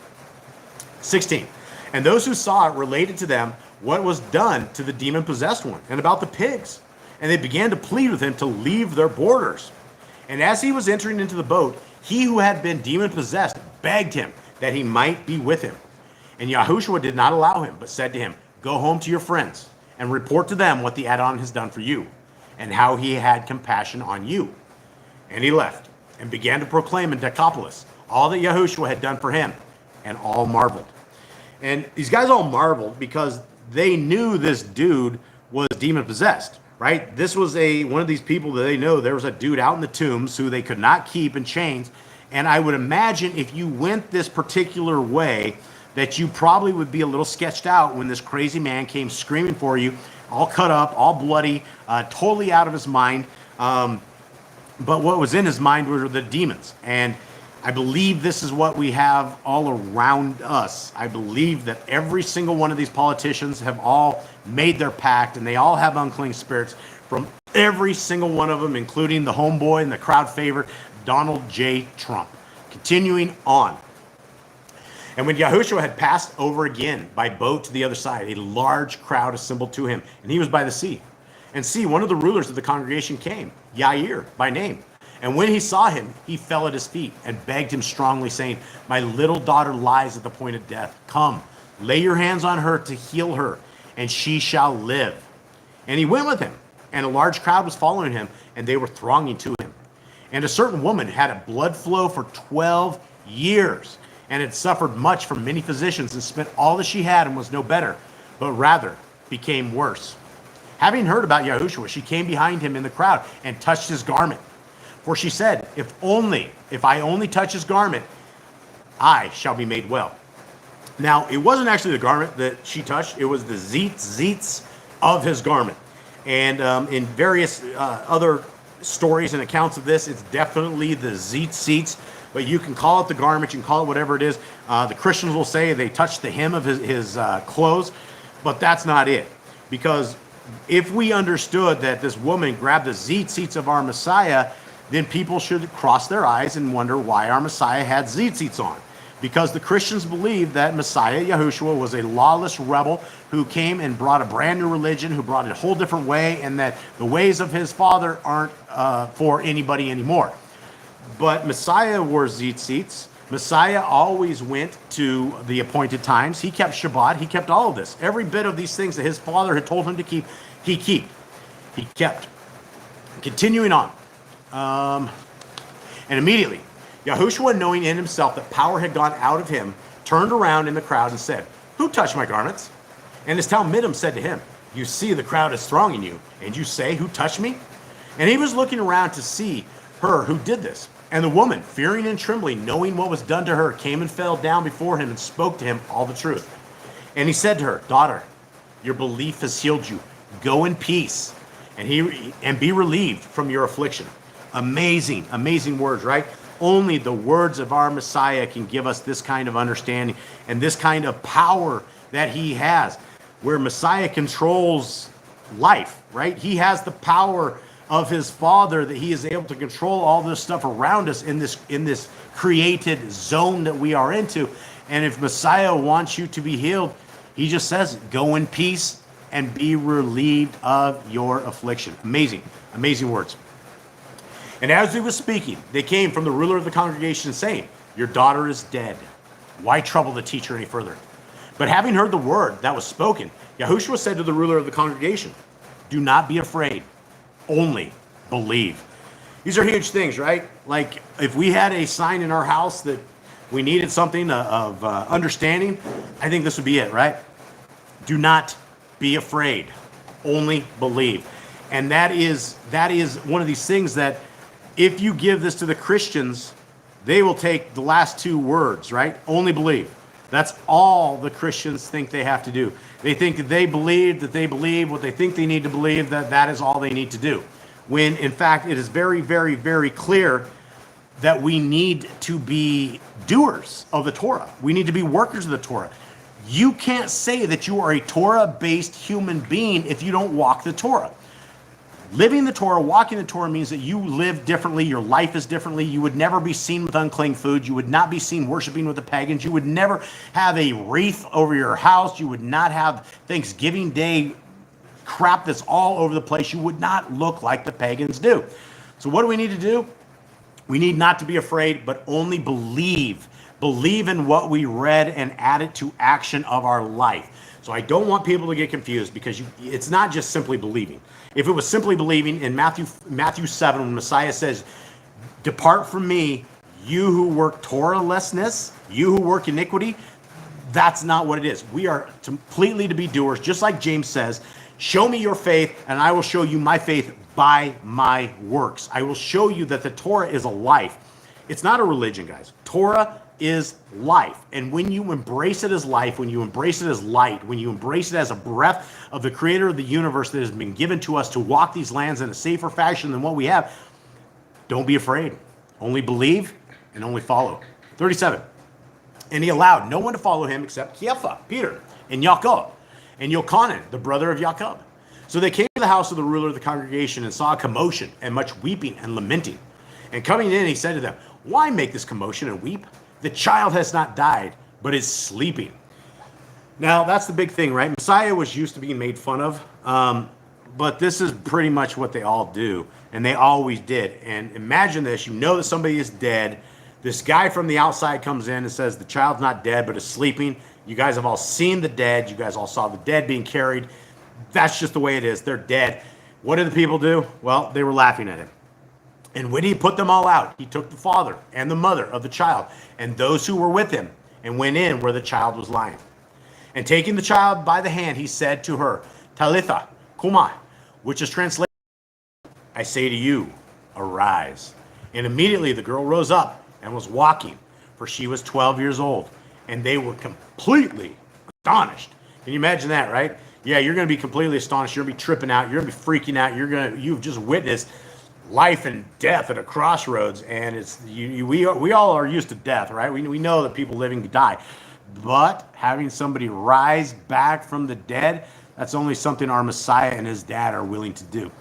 B: 16. And those who saw it related to them what was done to the demon-possessed one and about the pigs. And they began to plead with him to leave their borders. And as he was entering into the boat, he who had been demon-possessed begged him that he might be with him. And Yahushua did not allow him, but said to him, go home to your friends and report to them what the Adon has done for you and how he had compassion on you. And he left and began to proclaim in Decapolis all that Yahushua had done for him, and all marveled. And these guys all marveled because they knew this dude was demon-possessed, right? This was one of these people that they know there was a dude out in the tombs who they could not keep in chains. And I would imagine if you went this particular way, that you probably would be a little sketched out when this crazy man came screaming for you, all cut up, all bloody, totally out of his mind. But what was in his mind were the demons. And I believe this is what we have all around us. I believe that every single one of these politicians have all made their pact, and they all have unclean spirits from every single one of them, including the homeboy and the crowd favorite, Donald J. Trump. Continuing on. And when Yahushua had passed over again by boat to the other side, a large crowd assembled to him, and he was by the sea. And see, one of the rulers of the congregation came, Yair by name. And when he saw him, he fell at his feet and begged him strongly, saying, my little daughter lies at the point of death. Come, lay your hands on her to heal her. and she shall live. And he went with him, and a large crowd was following him, and they were thronging to him. And a certain woman had a blood flow for 12 years, and had suffered much from many physicians, and spent all that she had, and was no better, but rather became worse. Having heard about Yahushua, she came behind him in the crowd, and touched his garment. For she said, if I only touch his garment, I shall be made well. Now, it wasn't actually the garment that she touched, it was the zeets of his garment. And in various other stories and accounts of this, it's definitely the zeets, but you can call it the garment, you can call it whatever it is. The Christians will say they touched the hem of his clothes, but that's not it. Because if we understood that this woman grabbed the zeets of our Messiah, then people should cross their eyes and wonder why our Messiah had zeets on. Because the Christians believe that Messiah, Yahushua, was a lawless rebel who came and brought a brand new religion, who brought it a whole different way, and that the ways of his father aren't for anybody anymore. But Messiah wore zeets. Messiah always went to the appointed times. He kept Shabbat. He kept all of this. Every bit of these things that his father had told him to keep, he kept. Continuing on. And immediately, Yahushua, knowing in himself that power had gone out of him, turned around in the crowd and said, who touched my garments? And his talmidim said to him, you see the crowd is thronging you, and you say, who touched me? And he was looking around to see her who did this. And the woman, fearing and trembling, knowing what was done to her, came and fell down before him and spoke to him all the truth. And he said to her, daughter, your belief has healed you. Go in peace and be relieved from your affliction. Amazing, amazing words, right? Only the words of our Messiah can give us this kind of understanding and this kind of power that he has, where Messiah controls life, right? He has the power of his Father, that he is able to control all this stuff around us in this created zone that we are into. And if Messiah wants you to be healed, he just says, go in peace and be relieved of your affliction. Amazing, amazing words. And as he was speaking, they came from the ruler of the congregation, saying, your daughter is dead. Why trouble the teacher any further? But having heard the word that was spoken, Yahushua said to the ruler of the congregation, do not be afraid, only believe. These are huge things, right? Like if we had a sign in our house that we needed something of understanding, I think this would be it, right? Do not be afraid, only believe. And that is one of these things that if you give this to the Christians, they will take the last two words, right? Only believe. That's all the Christians think they have to do. They think that they believe what they think they need to believe, that is all they need to do. When in fact, it is very, very, very clear that we need to be doers of the Torah. We need to be workers of the Torah. You can't say that you are a Torah-based human being if you don't walk the Torah. Living the Torah, walking the Torah means that you live differently, your life is differently. You would never be seen with unclean food. You would not be seen worshiping with the pagans. You would never have a wreath over your house. You would not have Thanksgiving Day crap that's all over the place. You would not look like the pagans do. So what do we need to do? We need not to be afraid, but only believe. Believe in what we read and add it to action of our life. So I don't want people to get confused, because it's not just simply believing. If it was simply believing, in Matthew 7, when Messiah says, depart from me, you who work Torah-lessness, you who work iniquity, that's not what it is. We are completely to be doers, just like James says, show me your faith, and I will show you my faith by my works. I will show you that the Torah is a life. It's not a religion, guys. Torah is life. And when you embrace it as life, when you embrace it as light, when you embrace it as a breath of the creator of the universe that has been given to us to walk these lands in a safer fashion than what we have, don't be afraid. Only believe and only follow. 37. And he allowed no one to follow him except Kepha, Peter, and Yaakov, and Yochanan, the brother of Yaakov. So they came to the house of the ruler of the congregation and saw a commotion and much weeping and lamenting. And coming in, he said to them, why make this commotion and weep? The child has not died, but is sleeping. Now, that's the big thing, right? Messiah was used to being made fun of, but this is pretty much what they all do, and they always did. And imagine this, you know that somebody is dead, This guy from the outside comes in and says the child's not dead but is sleeping. You guys have all seen the dead. You guys all saw the dead being carried. That's just the way it is. They're dead. What did the people do? Well, they were laughing at him. And when he put them all out, he took the father and the mother of the child and those who were with him and went in where the child was lying. And taking the child by the hand, he said to her, Talitha, Kuma, which is translated, I say to you, arise. And immediately the girl rose up and was walking, for she was 12 years old. And they were completely astonished. Can you imagine that, right? Yeah, you're going to be completely astonished. You're going to be tripping out. You're going to be freaking out. You've just witnessed life and death at a crossroads, and we all are used to death, right? We know that people living die, but having somebody rise back from the dead, that's only something our Messiah and his dad are willing to do.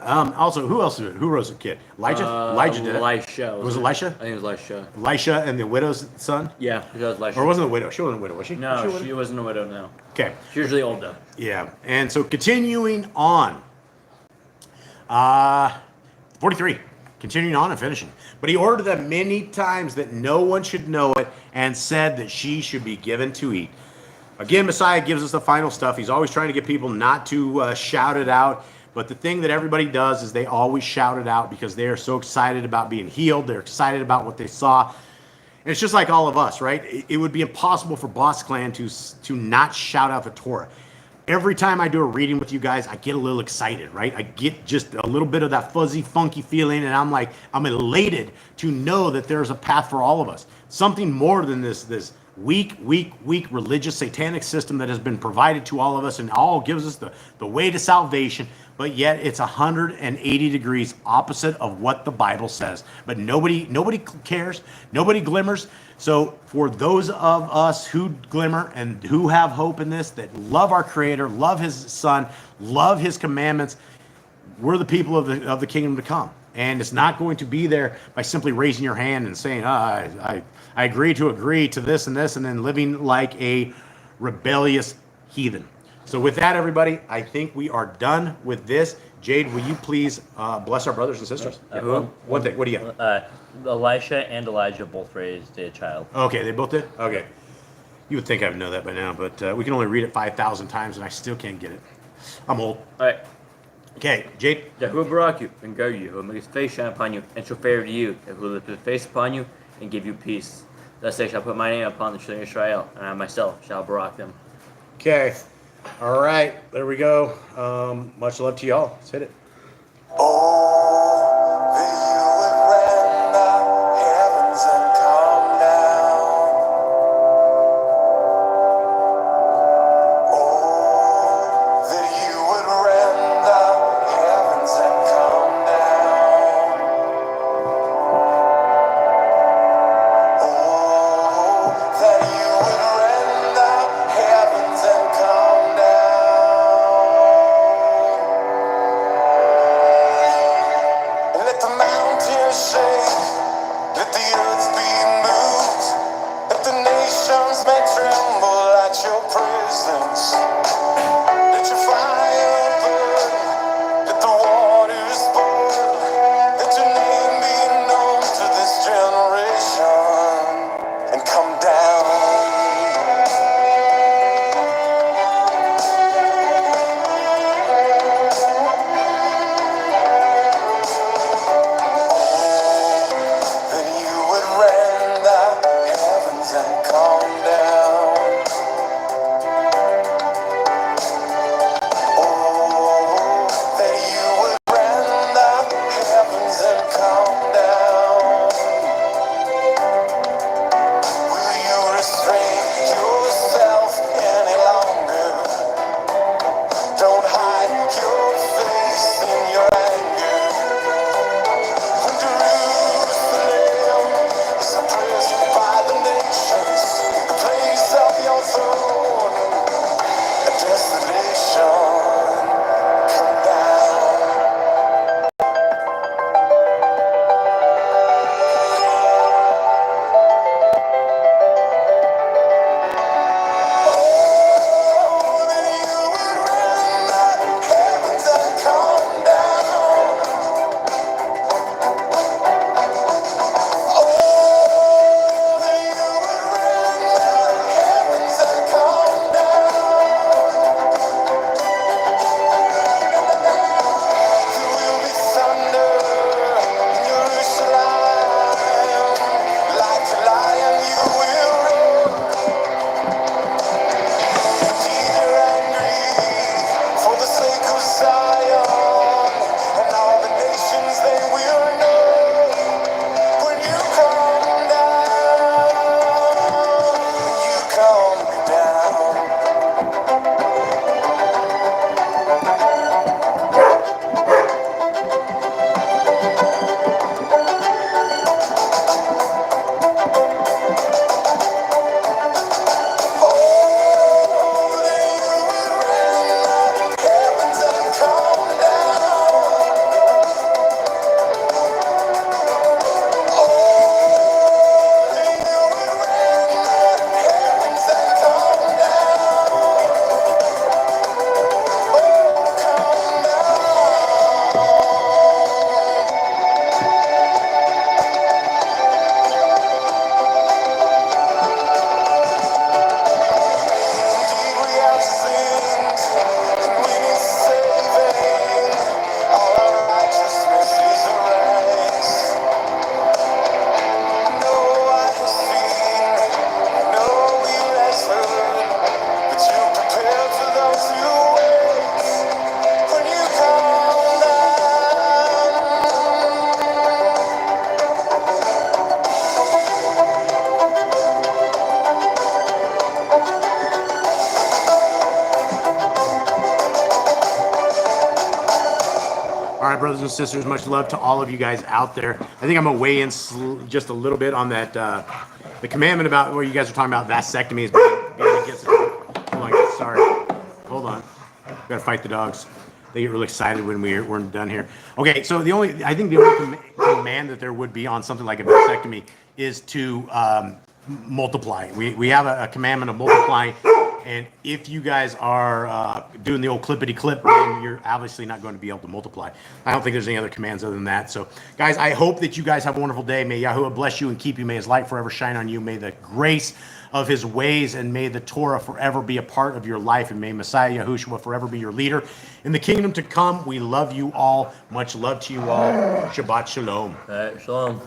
B: Also, who else did it? Who rose a kid? Elijah? Elijah did it.
E: Elisha.
B: Was it Elisha?
E: I think it was Elisha.
B: Elisha and the widow's son?
E: Yeah, it was Elisha.
B: Or wasn't a widow? She wasn't a widow, was she?
E: No, she wasn't a widow, no.
B: Okay.
E: She was really old, though.
B: Yeah, and so continuing on. 43. Continuing on and finishing. But he ordered them many times that no one should know it, and said that she should be given to eat. Again, Messiah gives us the final stuff. He's always trying to get people not to shout it out. But the thing that everybody does is they always shout it out because they are so excited about being healed. They're excited about what they saw. And it's just like all of us, right? It would be impossible for Boss Clan to not shout out the Torah. Every time I do a reading with you guys, I get a little excited, right? I get just a little bit of that fuzzy, funky feeling, and I'm elated to know that there's a path for all of us. Something more than this weak religious satanic system that has been provided to all of us and all gives us the way to salvation, but yet it's 180 degrees opposite of what the Bible says. But nobody cares, nobody glimmers. So for those of us who glimmer and who have hope in this, that love our Creator, love His Son, love His commandments, we're the people of the kingdom to come. And it's not going to be there by simply raising your hand and saying, I agree to this and this, and then living like a rebellious heathen. So with that, everybody, I think we are done with this. Jade, will you please bless our brothers and sisters? One thing. What do you got?
E: Elisha and Elijah both raised a child.
B: Okay, they both did? Okay. You would think I would know that by now, but we can only read it 5,000 times, and I still can't get it. I'm old.
E: All right.
B: Okay, Jade.
E: Yahuwah barak you and guard you, who will make his face shine upon you and show favor to you, and who will lift his face upon you and give you peace. Thus they shall put my name upon the children of Israel, and I myself shall barak them.
B: Okay. All right. There we go. Much love to y'all. Let's hit it.
A: Oh, that you would rend the heavens and come down. Oh, that you would rend the heavens and come down. Oh, that you would rend the heavens and come down.
B: right, brothers and sisters, much love to all of you guys out there. I think I'm going to weigh in just a little bit on that, the commandment about where you guys are talking about vasectomy is being against it. Oh my God, sorry. Hold on. Got to fight the dogs. They get really excited when we're done here. Okay, so I think the only command that there would be on something like a vasectomy is to multiply. We have a commandment of multiplying, and if you guys are doing the old clippity clip, then you're obviously not going to be able to multiply. I don't think there's any other commands other than that. So, guys, I hope that you guys have a wonderful day. May Yahuwah bless you and keep you. May His light forever shine on you. May the grace of His ways and may the Torah forever be a part of your life, and may Messiah Yahushua forever be your leader in the kingdom to come. We love you all. Much love to you all. Shabbat shalom.
E: All right, shalom.